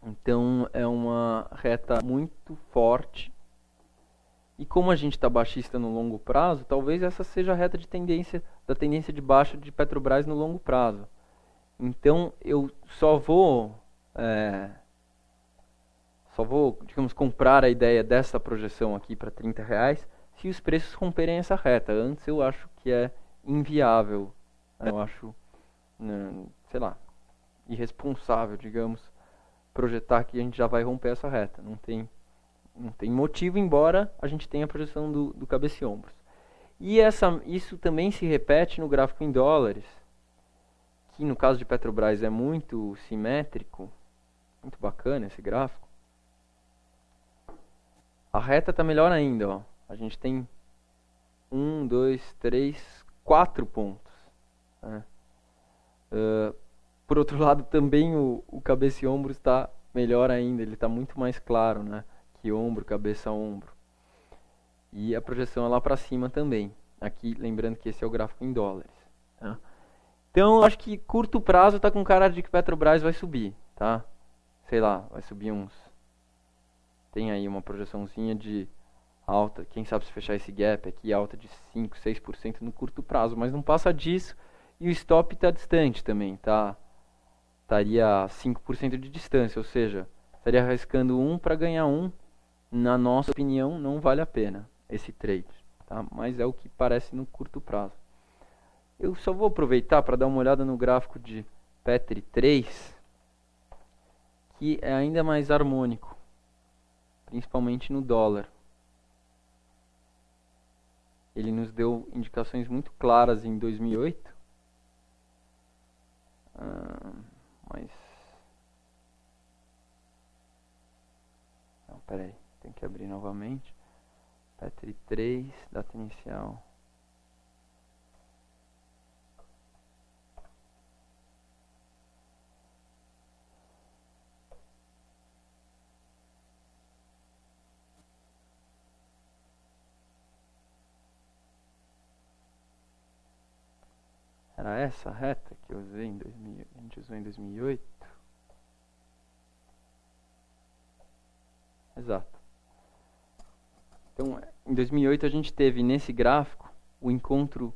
Então é uma reta muito forte. E como a gente está baixista no longo prazo, talvez essa seja a reta de tendência, da tendência de baixa de Petrobras no longo prazo. Então eu só vou, digamos, comprar a ideia dessa projeção aqui para 30 reais se os preços romperem essa reta. Antes eu acho que é inviável. Eu acho, sei lá, irresponsável, digamos, projetar que a gente já vai romper essa reta. Não tem motivo, embora a gente tenha a projeção do cabeça-ombros. E isso também se repete no gráfico em dólares, que no caso de Petrobras é muito simétrico, muito bacana esse gráfico. A reta está melhor ainda, ó. A gente tem 1, 2, 3, 4 pontos. Né? Por outro lado, também o cabeça e ombro está melhor ainda, ele está muito mais claro, né? Que ombro, cabeça, ombro. E a projeção é lá para cima também. Aqui, lembrando que esse é o gráfico em dólares. Tá? Então, eu acho que curto prazo está com cara de que Petrobras vai subir, tá? Sei lá, vai subir uns... Tem aí uma projeçãozinha de alta, quem sabe se fechar esse gap aqui, alta de 5, 6% no curto prazo, mas não passa disso e o stop está distante também, tá? Estaria a 5% de distância, ou seja, estaria arriscando 1 para ganhar 1. Na nossa opinião, não vale a pena esse trade, tá? Mas é o que parece no curto prazo. Eu só vou aproveitar para dar uma olhada no gráfico de Petri 3, que é ainda mais harmônico, principalmente no dólar. Ele nos deu indicações muito claras em 2008, mas... Não, peraí, tem que abrir novamente. Petri 3, data inicial. Era essa reta que eu usei a gente usou em 2008? Exato. Então, em 2008 a gente teve nesse gráfico o encontro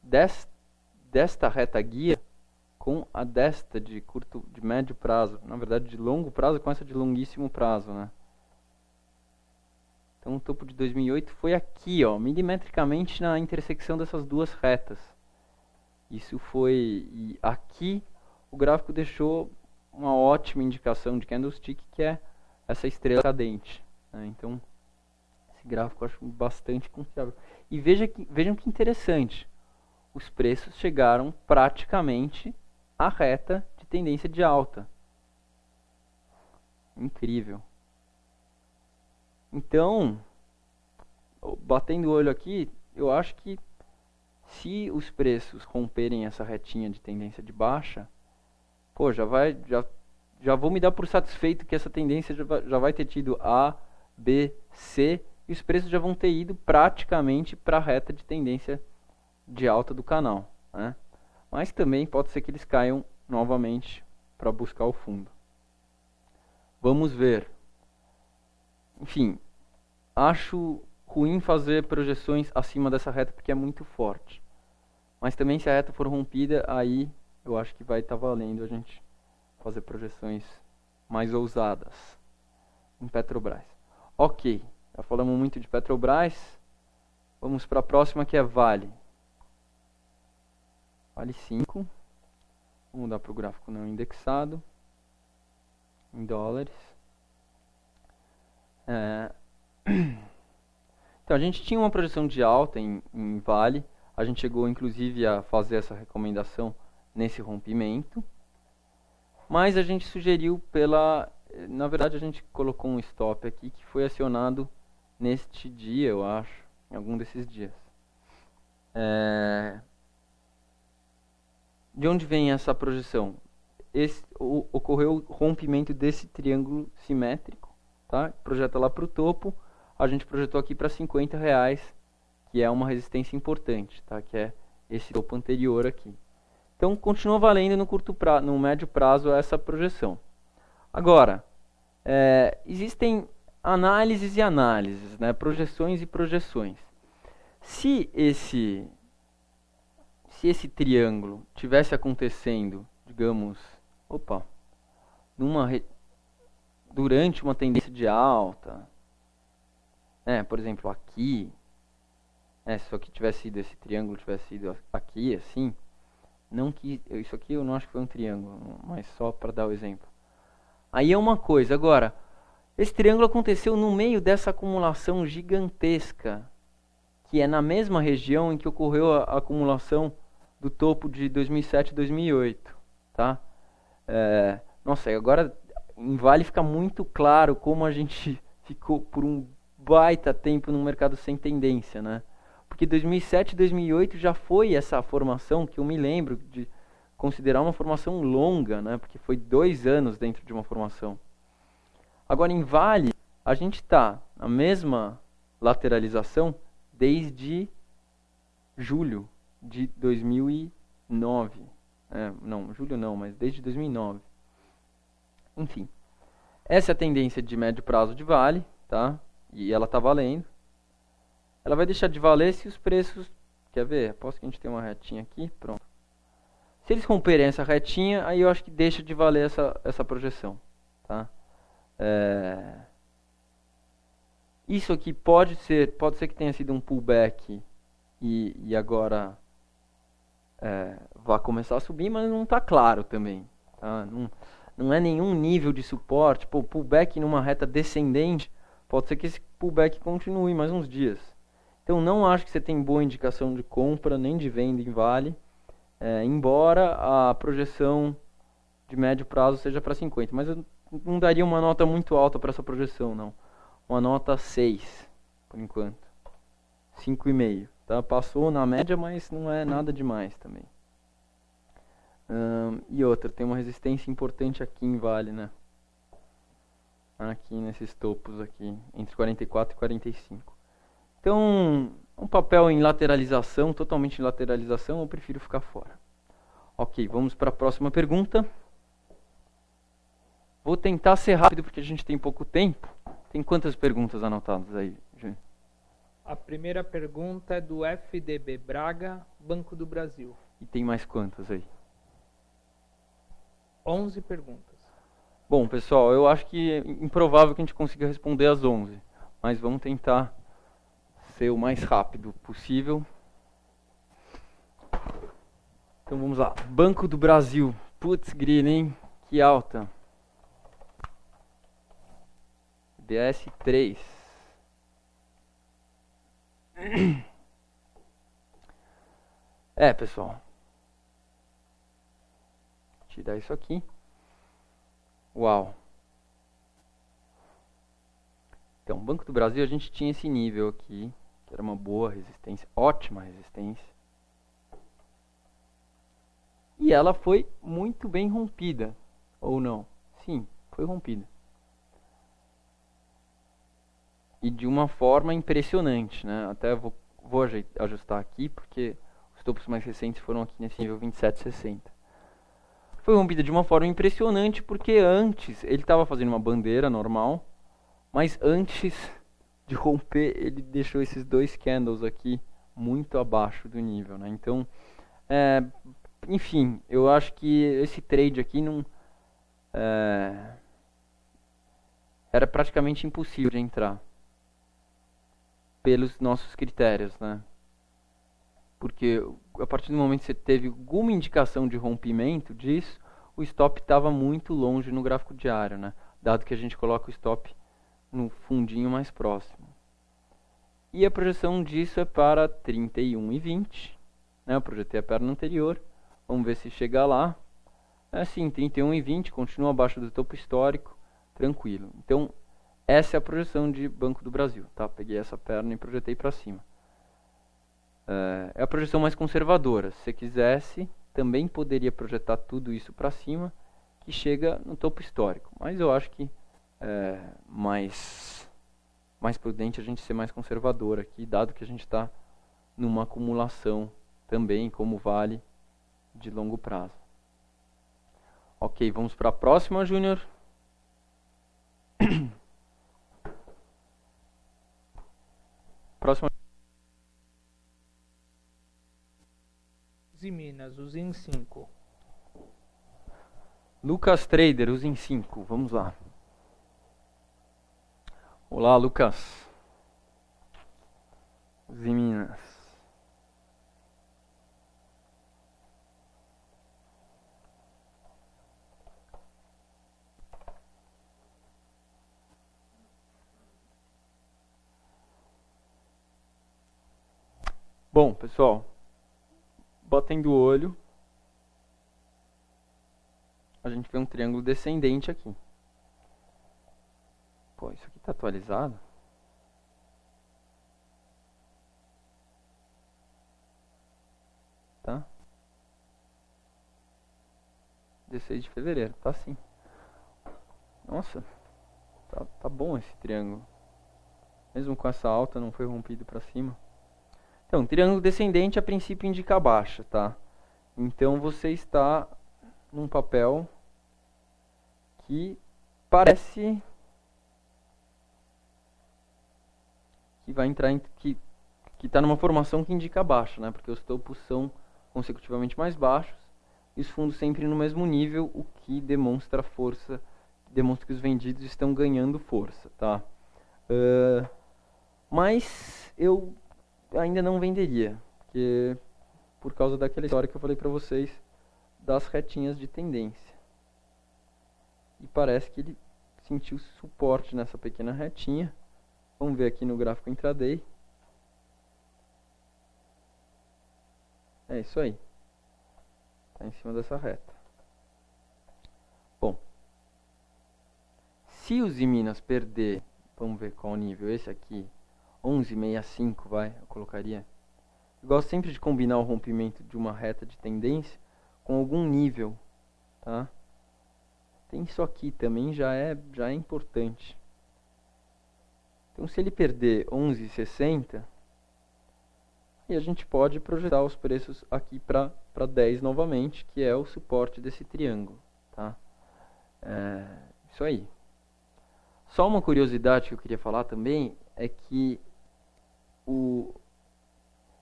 desta reta guia com a desta de médio prazo, na verdade de longo prazo com essa de longuíssimo prazo, né? Então o topo de 2008 foi aqui, ó, milimetricamente na intersecção dessas duas retas. Isso foi... E aqui o gráfico deixou uma ótima indicação de candlestick, que é essa estrela cadente, né? Então, esse gráfico eu acho bastante confiável. E vejam que interessante, os preços chegaram praticamente à reta de tendência de alta. Incrível. Então, batendo o olho aqui, eu acho que se os preços romperem essa retinha de tendência de baixa, pô, já vou me dar por satisfeito que essa tendência já vai ter tido A, B, C, e os preços já vão ter ido praticamente para a reta de tendência de alta do canal, né? Mas também pode ser que eles caiam novamente para buscar o fundo. Vamos ver. Enfim, acho ruim fazer projeções acima dessa reta porque é muito forte. Mas também se a reta for rompida, aí eu acho que vai estar valendo a gente fazer projeções mais ousadas em Petrobras. Ok, já falamos muito de Petrobras. Vamos para a próxima, que é Vale. Vale 5. Vamos mudar para o gráfico não indexado. Em dólares. Então, a gente tinha uma projeção de alta em Vale. A gente chegou, inclusive, a fazer essa recomendação nesse rompimento. Mas a gente sugeriu na verdade, a gente colocou um stop aqui que foi acionado neste dia, eu acho, em algum desses dias. De onde vem essa projeção? Ocorreu o rompimento desse triângulo simétrico, tá? Projeta lá para o topo, a gente projetou aqui para R$50, que é uma resistência importante, tá? Que é esse topo anterior aqui. Então, continua valendo no médio prazo essa projeção. Agora, existem análises e análises, né? Projeções e projeções. Se esse triângulo tivesse acontecendo, digamos, durante uma tendência de alta, por exemplo, aqui, se isso aqui tivesse sido, esse triângulo tivesse sido aqui, assim, não que isso aqui eu não acho que foi um triângulo, mas só para dar o exemplo. Aí é uma coisa. Agora, esse triângulo aconteceu no meio dessa acumulação gigantesca, que é na mesma região em que ocorreu a acumulação do topo de 2007 e 2008, tá? Nossa, agora em Vale fica muito claro como a gente ficou por um baita tempo no mercado sem tendência, né? Porque 2007 e 2008 já foi essa formação que eu me lembro de considerar uma formação longa, né? Porque foi 2 anos dentro de uma formação. Agora em Vale, a gente está na mesma lateralização desde julho de 2009. Não, julho não, mas desde 2009. Enfim, essa é a tendência de médio prazo de Vale, tá? E ela está valendo. Ela vai deixar de valer se os preços... Quer ver? Aposto que a gente tem uma retinha aqui. Pronto. Se eles romperem essa retinha, aí eu acho que deixa de valer essa projeção, tá? Isso aqui pode ser que tenha sido um pullback e agora vai começar a subir, mas não está claro também, tá? Não é nenhum nível de suporte. Pullback numa reta descendente, pode ser que esse pullback continue mais uns dias. Então não acho que você tem boa indicação de compra nem de venda em Vale, embora a projeção de médio prazo seja para 50, mas eu não daria uma nota muito alta para essa projeção, não. Uma nota 6, por enquanto. 5,5. Tá? Passou na média, mas não é nada demais também. E outra, tem uma resistência importante aqui em Vale, né? Aqui nesses topos aqui, entre 44 e 45. Então, um papel em lateralização, totalmente em lateralização, eu prefiro ficar fora. Ok, vamos para a próxima pergunta. Vou tentar ser rápido porque a gente tem pouco tempo. Tem quantas perguntas anotadas aí, Júnior? A primeira pergunta é do FDB Braga, Banco do Brasil. E tem mais quantas aí? 11 perguntas. Bom, pessoal, eu acho que é improvável que a gente consiga responder as 11. Mas vamos tentar ser o mais rápido possível. Então vamos lá. Banco do Brasil. Putz, grilo, hein? Que alta? BS3. Pessoal. Tirar isso aqui. Uau. Então, Banco do Brasil, a gente tinha esse nível aqui, que era uma boa resistência, ótima resistência. E ela foi muito bem rompida, ou não? Sim, foi rompida. E de uma forma impressionante, né? Até vou ajustar aqui, porque os topos mais recentes foram aqui nesse nível 27,60. Foi rompida de uma forma impressionante, porque antes ele estava fazendo uma bandeira normal, mas antes de romper, ele deixou esses dois candles aqui muito abaixo do nível, né? Então, enfim, eu acho que esse trade aqui não era praticamente impossível de entrar pelos nossos critérios, né? Porque a partir do momento que você teve alguma indicação de rompimento disso, o stop estava muito longe no gráfico diário, né? Dado que a gente coloca o stop no fundinho mais próximo. E a projeção disso é para 31,20, né? Eu projetei a perna anterior, vamos ver se chega lá. Sim, 31,20, continua abaixo do topo histórico, tranquilo. Então, essa é a projeção de Banco do Brasil, tá? Peguei essa perna e projetei para cima. É a projeção mais conservadora. Se você quisesse, também poderia projetar tudo isso para cima, que chega no topo histórico. Mas eu acho que é mais prudente a gente ser mais conservador aqui, dado que a gente está numa acumulação também, como vale de longo prazo. Ok, vamos para a próxima, Júnior. Próxima. Uzi Minas, usa em 5. Lucas Trader, usa em 5. Vamos lá. Olá, Lucas. Uzi Minas. Bom, pessoal, botem do olho. A gente vê um triângulo descendente aqui. Pô, isso aqui tá atualizado? Tá? 16 de fevereiro, tá sim. Nossa, tá bom esse triângulo. Mesmo com essa alta, não foi rompido para cima. Então, triângulo descendente a princípio indica baixa, tá? Então você está num papel que parece que vai entrar em que está numa formação que indica baixa, né? Porque os topos são consecutivamente mais baixos e os fundos sempre no mesmo nível, o que demonstra força, demonstra que os vendidos estão ganhando força, tá? Mas eu ainda não venderia, porque por causa daquela história que eu falei para vocês das retinhas de tendência. E parece que ele sentiu suporte nessa pequena retinha. Vamos ver aqui no gráfico intraday. É isso aí. Está em cima dessa reta. Bom, se o Uzi Minas perder, vamos ver qual o nível, esse aqui, 11,65, eu colocaria. Eu gosto sempre de combinar o rompimento de uma reta de tendência com algum nível, tá? Tem isso aqui também, já é importante. Então, se ele perder 11,60, e a gente pode projetar os preços aqui para 10 novamente, que é o suporte desse triângulo, tá? Isso aí. Só uma curiosidade que eu queria falar também é que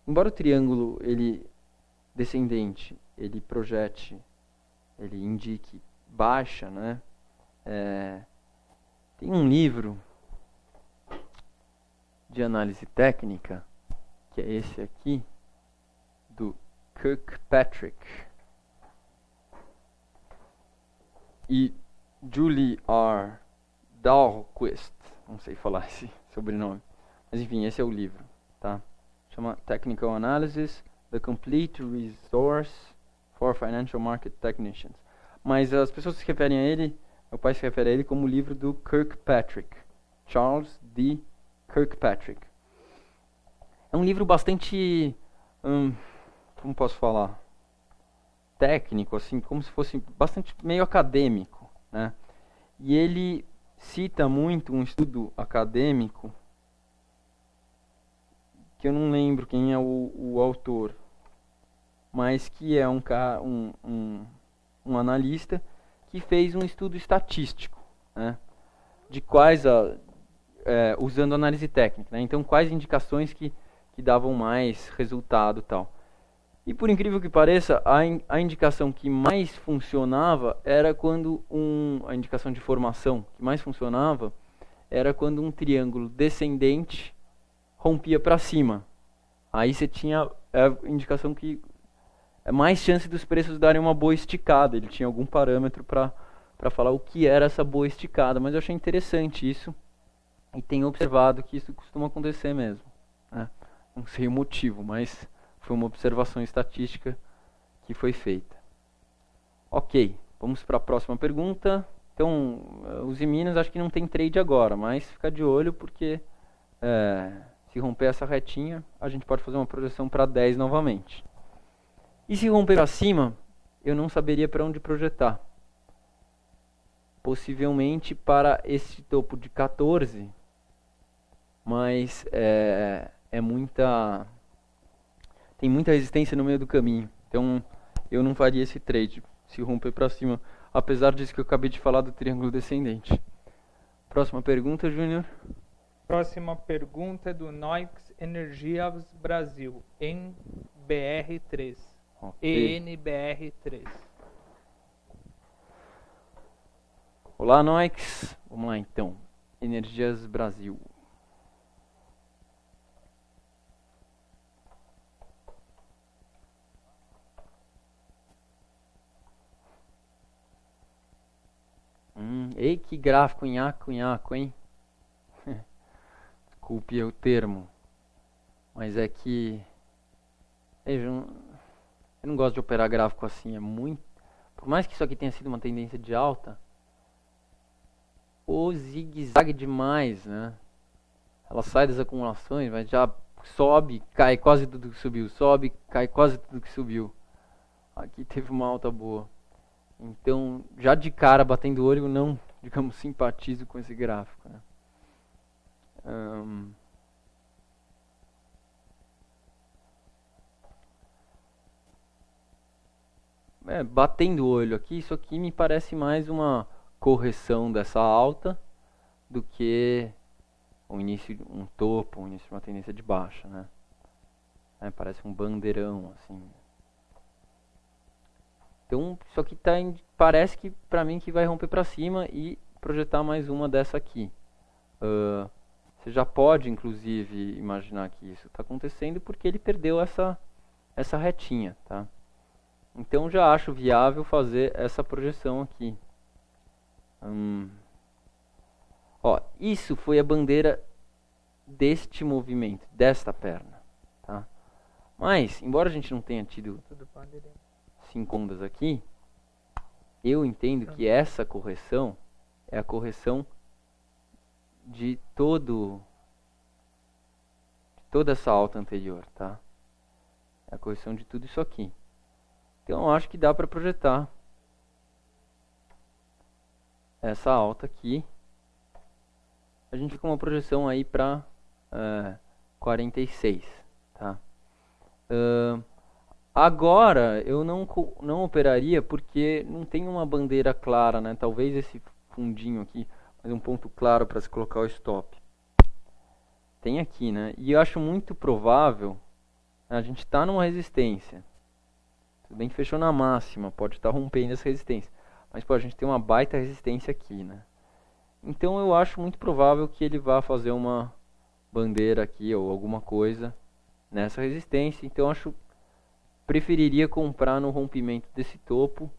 embora o triângulo ele descendente ele projete, ele indique baixa, né? Tem um livro de análise técnica que é esse aqui do Kirkpatrick, e Julie R. Dahlquist, não sei falar esse sobrenome, mas enfim, esse é o livro, tá? Chama Technical Analysis, The Complete Resource for Financial Market Technicians. Mas as pessoas se referem a ele, meu pai se refere a ele como o livro do Kirkpatrick, Charles D. Kirkpatrick. É um livro bastante, como posso falar, técnico, assim, como se fosse bastante meio acadêmico, né? E ele cita muito um estudo acadêmico, que eu não lembro quem é o autor, mas que é um analista que fez um estudo estatístico, né? De quais, usando análise técnica, né? Então, quais indicações que davam mais resultado e tal. E por incrível que pareça, a indicação que mais funcionava era quando a indicação de formação que mais funcionava era quando um triângulo descendente rompia para cima. Aí você tinha a indicação que é mais chance dos preços darem uma boa esticada. Ele tinha algum parâmetro para falar o que era essa boa esticada. Mas eu achei interessante isso e tenho observado que isso costuma acontecer mesmo, né? Não sei o motivo, mas foi uma observação estatística que foi feita. Ok, vamos para a próxima pergunta. Então, os Minas acho que não tem trade agora, mas fica de olho porque se romper essa retinha, a gente pode fazer uma projeção para 10 novamente. E se romper para cima, eu não saberia para onde projetar. Possivelmente para esse topo de 14, mas tem muita resistência no meio do caminho. Então, eu não faria esse trade se romper para cima, apesar disso que eu acabei de falar do triângulo descendente. Próxima pergunta, Júnior. Próxima pergunta é do Noix Energias Brasil, NBR3. Okay. ENBR3. Olá, Noix. Vamos lá, então. Energias Brasil. Ei, que gráfico nhaco, hein? Desculpe o termo. Mas é que... Veja, eu não gosto de operar gráfico assim. É muito... Por mais que isso aqui tenha sido uma tendência de alta, o zigue-zague demais, né? Ela sai das acumulações, mas já sobe, cai quase tudo que subiu. Sobe, cai quase tudo que subiu. Aqui teve uma alta boa. Então, já de cara, batendo o olho, não, digamos, simpatizo com esse gráfico, né? Batendo o olho aqui, isso aqui me parece mais uma correção dessa alta do que um topo, o início de uma tendência de baixa, né? Parece um bandeirão, assim. Então, isso aqui parece que para mim que vai romper para cima e projetar mais uma dessa aqui. Você já pode, inclusive, imaginar que isso está acontecendo porque ele perdeu essa retinha, tá? Então, já acho viável fazer essa projeção aqui. Isso foi a bandeira deste movimento, desta perna, tá? Mas, embora a gente não tenha tido 5 ondas aqui, eu entendo que essa correção é a correção de toda essa alta anterior, tá? É a correção de tudo isso aqui. Então, eu acho que dá para projetar essa alta aqui. A gente fica uma projeção aí para 46, tá? Agora, eu não operaria porque não tem uma bandeira clara, né? Talvez esse fundinho aqui, mas um ponto claro para se colocar o stop. Tem aqui, né? E eu acho muito provável, a gente está numa resistência. Tudo bem que fechou na máxima, pode estar rompendo essa resistência. Mas a gente tem uma baita resistência aqui, né? Então eu acho muito provável que ele vá fazer uma bandeira aqui ou alguma coisa nessa resistência. Então eu preferiria comprar no rompimento desse topo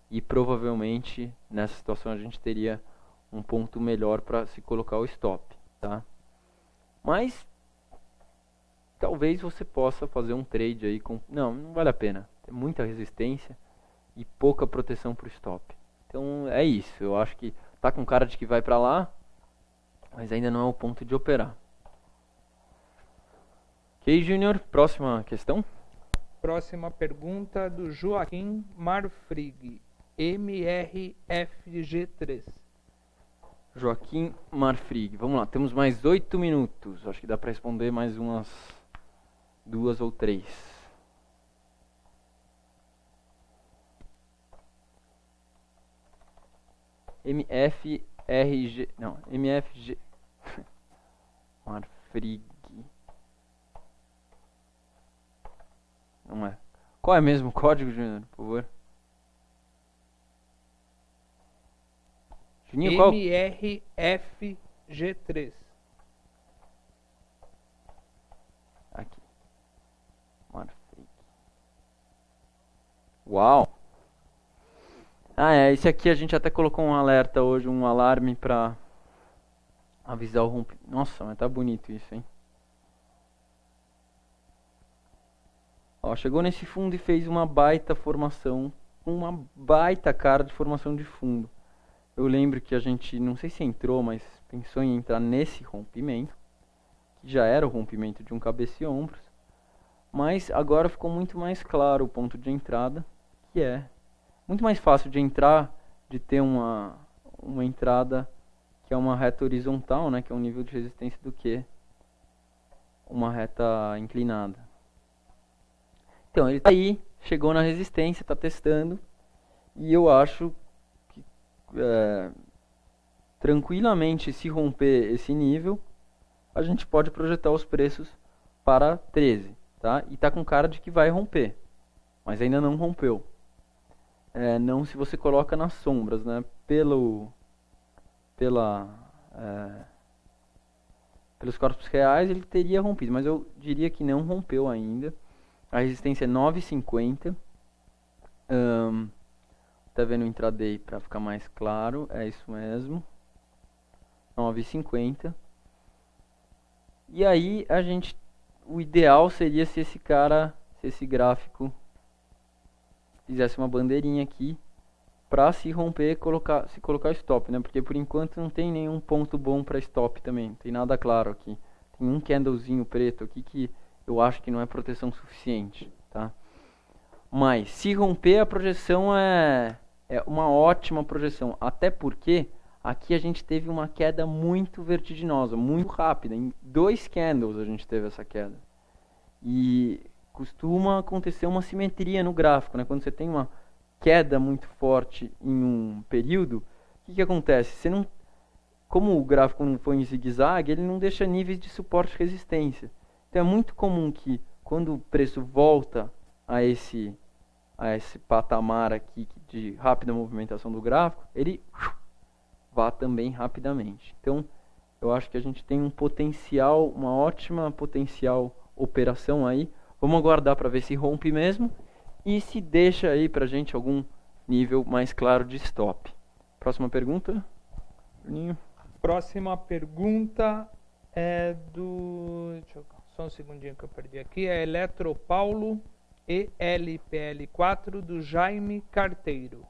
e provavelmente nessa situação a gente teria um ponto melhor para se colocar o stop, tá? Mas talvez você possa fazer um trade aí com... Não vale a pena. Tem muita resistência e pouca proteção para o stop. Então é isso. Eu acho que tá com cara de que vai para lá, mas ainda não é o ponto de operar. Ok, Júnior, próxima questão. Próxima pergunta do Joaquim Marfrig, MRFG3. Joaquim Marfrig. Vamos lá, temos mais 8 minutos. Acho que dá para responder mais umas 2 ou 3. MFRG. Não, MFG. Marfrig. Não é. Qual é mesmo o código, Júnior, por favor? Juninho, qual? MRFG3. Aqui. Marfrig. Uau! Esse aqui a gente até colocou um alerta hoje, um alarme pra avisar o rompimento. Nossa, mas tá bonito isso, hein? Ó, chegou nesse fundo e fez uma baita formação, uma baita cara de formação de fundo. Eu lembro que a gente, não sei se entrou, mas pensou em entrar nesse rompimento, que já era o rompimento de um cabeça e ombros, mas agora ficou muito mais claro o ponto de entrada, que é muito mais fácil de entrar, de ter uma entrada que é uma reta horizontal, né, que é um nível de resistência, do que uma reta inclinada. Então, ele está aí, chegou na resistência, está testando, e eu acho que tranquilamente, se romper esse nível, a gente pode projetar os preços para 13, tá? E está com cara de que vai romper, mas ainda não rompeu. Não se você coloca nas sombras, né? Pelos corpos reais ele teria rompido, mas eu diria que não rompeu ainda. A resistência é 9,50. Tá vendo o intraday para ficar mais claro? É isso mesmo. 9,50. E aí o ideal seria se esse gráfico fizesse uma bandeirinha aqui para se romper, se colocar stop, né? Porque por enquanto não tem nenhum ponto bom para stop também, não tem nada claro aqui. Tem um candlezinho preto aqui que eu acho que não é proteção suficiente, tá? Mas se romper, a projeção é uma ótima projeção, até porque aqui a gente teve uma queda muito vertiginosa, muito rápida. Em 2 candles a gente teve essa queda. E costuma acontecer uma simetria no gráfico, né? Quando você tem uma queda muito forte em um período, o que acontece? Como o gráfico não foi em zigue-zague, ele não deixa níveis de suporte e resistência. Então é muito comum que quando o preço volta a esse patamar aqui de rápida movimentação do gráfico, ele vá também rapidamente. Então eu acho que a gente tem uma ótima potencial operação aí. Vamos aguardar para ver se rompe mesmo e se deixa aí pra gente algum nível mais claro de stop. Próxima pergunta, Bruninho. Próxima pergunta é do... Só um segundinho que eu perdi aqui. É Eletropaulo ELPL4 do Jaime Carteiro.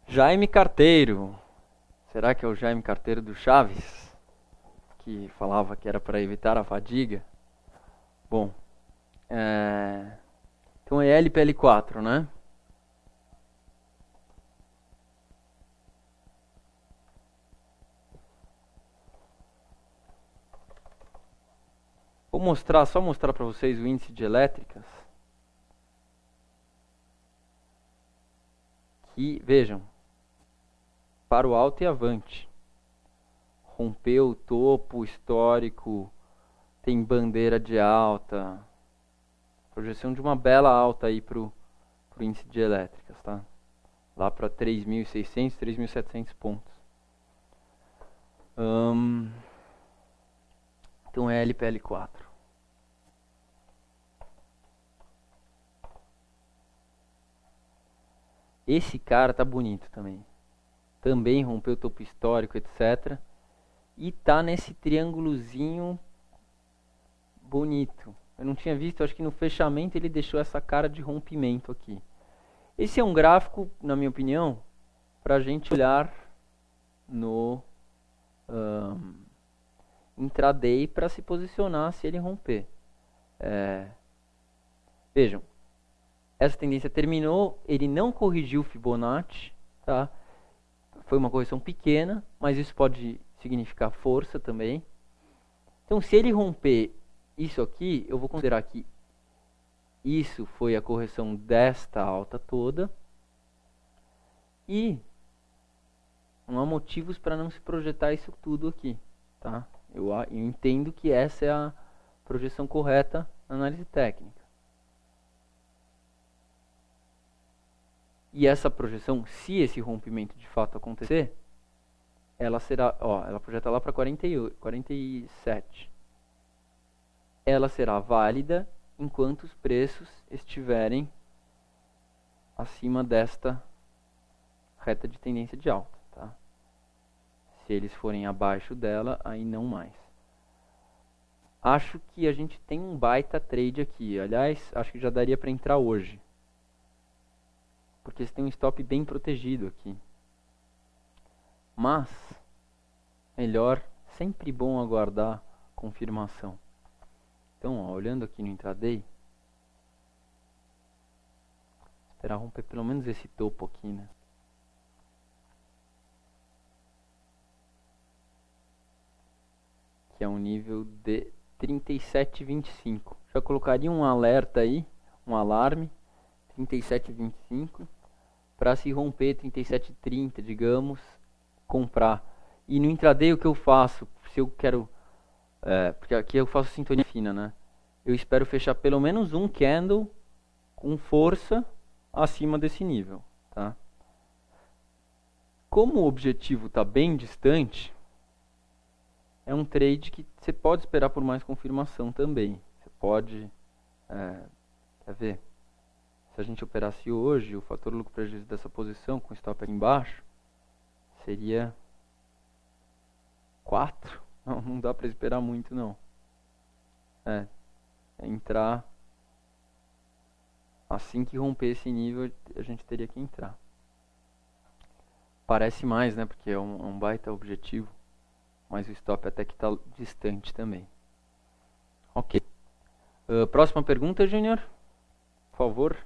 Jaime Carteiro. Será que é o Jaime Carteiro do Chaves? Que falava que era para evitar a fadiga? Bom, então é LPL4, né? Vou só mostrar para vocês o índice de elétricas. Que, vejam, para o alto e avante. Rompeu o topo histórico, tem bandeira de alta. Projeção de uma bela alta aí pro índice de elétricas, tá? Lá para 3.600, 3.700 pontos. Então é LPL4. esse cara tá bonito também. Também rompeu o topo histórico, etc. E tá nesse triângulozinho bonito. Eu não tinha visto, acho que no fechamento ele deixou essa cara de rompimento aqui. Esse é um gráfico, na minha opinião, para a gente olhar no intraday para se posicionar se ele romper. Vejam, essa tendência terminou, ele não corrigiu o Fibonacci, tá? Foi uma correção pequena, mas isso pode significar força também. Então, se ele romper isso aqui, eu vou considerar que isso foi a correção desta alta toda. E não há motivos para não se projetar isso tudo aqui, tá? Eu entendo que essa é a projeção correta na análise técnica. E essa projeção, se esse rompimento de fato acontecer, ela será, ela projeta lá para 47. Ela será válida enquanto os preços estiverem acima desta reta de tendência de alta, tá? Se eles forem abaixo dela, aí não mais. Acho que a gente tem um baita trade aqui. Aliás, acho que já daria para entrar hoje. Porque você tem um stop bem protegido aqui. Mas, melhor, sempre bom aguardar confirmação. Então, olhando aqui no intraday, esperar romper pelo menos esse topo aqui, né? Que é um nível de 37,25. Já colocaria um alerta aí, um alarme, 37,25, para se romper 37,30, digamos, comprar. E no intraday o que eu faço, se eu quero, porque aqui eu faço sintonia fina, né? Eu espero fechar pelo menos um candle com força acima desse nível, tá? Como o objetivo está bem distante, é um trade que você pode esperar por mais confirmação também. Você pode, quer ver? Se a gente operasse hoje, o fator lucro-prejuízo dessa posição, com stop aqui embaixo, seria 4. Não dá para esperar muito, não. Entrar assim que romper esse nível, a gente teria que entrar. Parece mais, né? Porque é um baita objetivo, mas o stop até que está distante também. Ok. Próxima pergunta, Júnior? Por favor.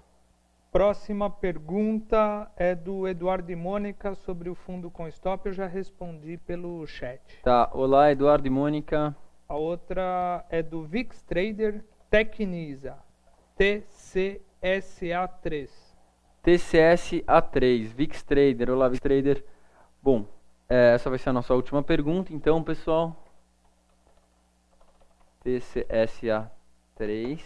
Próxima pergunta é do Eduardo e Mônica sobre o fundo com stop. Eu já respondi pelo chat. Tá. Olá, Eduardo e Mônica. A outra é do VIX Trader Tecnisa, TCSA3. TCSA3, VIX Trader. Olá, VIX Trader. Bom, essa vai ser a nossa última pergunta, então, pessoal. TCSA3.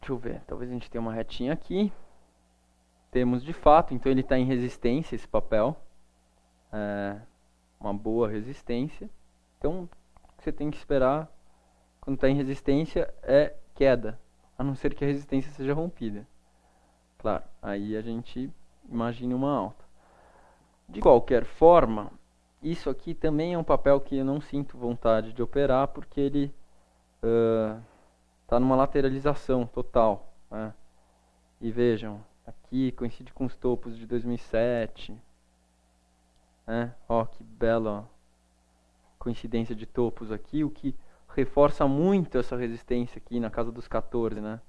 Deixa eu ver, talvez a gente tenha uma retinha aqui. Temos de fato, então ele está em resistência, esse papel. Uma boa resistência. Então, o que você tem que esperar quando está em resistência é queda, a não ser que a resistência seja rompida. Claro, aí a gente imagina uma alta. De qualquer forma, isso aqui também é um papel que eu não sinto vontade de operar, porque ele está numa lateralização total, né? E vejam, aqui coincide com os topos de 2007, né? Ó, que bela coincidência de topos aqui, o que reforça muito essa resistência aqui na casa dos 14, né?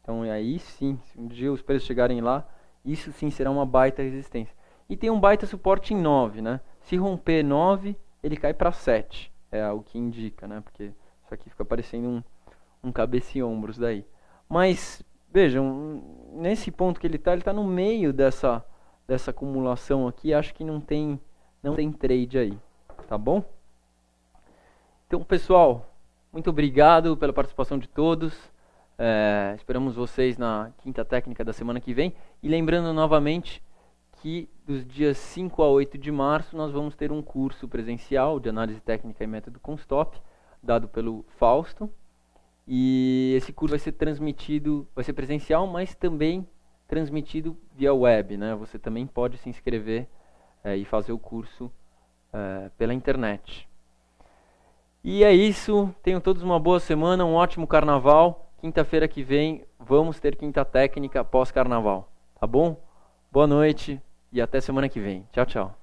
Então aí sim, se um dia os preços chegarem lá, isso sim será uma baita resistência. E tem um baita suporte em 9, né? Se romper 9, ele cai para 7, é o que indica, né? Porque isso aqui fica parecendo um cabeça e ombros daí. Mas, vejam, nesse ponto que ele está no meio dessa acumulação aqui, acho que não tem trade aí, tá bom? Então, pessoal, muito obrigado pela participação de todos. Esperamos vocês na quinta técnica da semana que vem. E lembrando novamente que dos dias 5 a 8 de março nós vamos ter um curso presencial de análise técnica e método Constop, dado pelo Fausto. E esse curso vai ser transmitido, vai ser presencial, mas também transmitido via web, né? Você também pode se inscrever e fazer o curso pela internet. E é isso, tenham todos uma boa semana, um ótimo carnaval. Quinta-feira que vem vamos ter Quinta Técnica pós-carnaval, tá bom? Boa noite e até semana que vem. Tchau, tchau.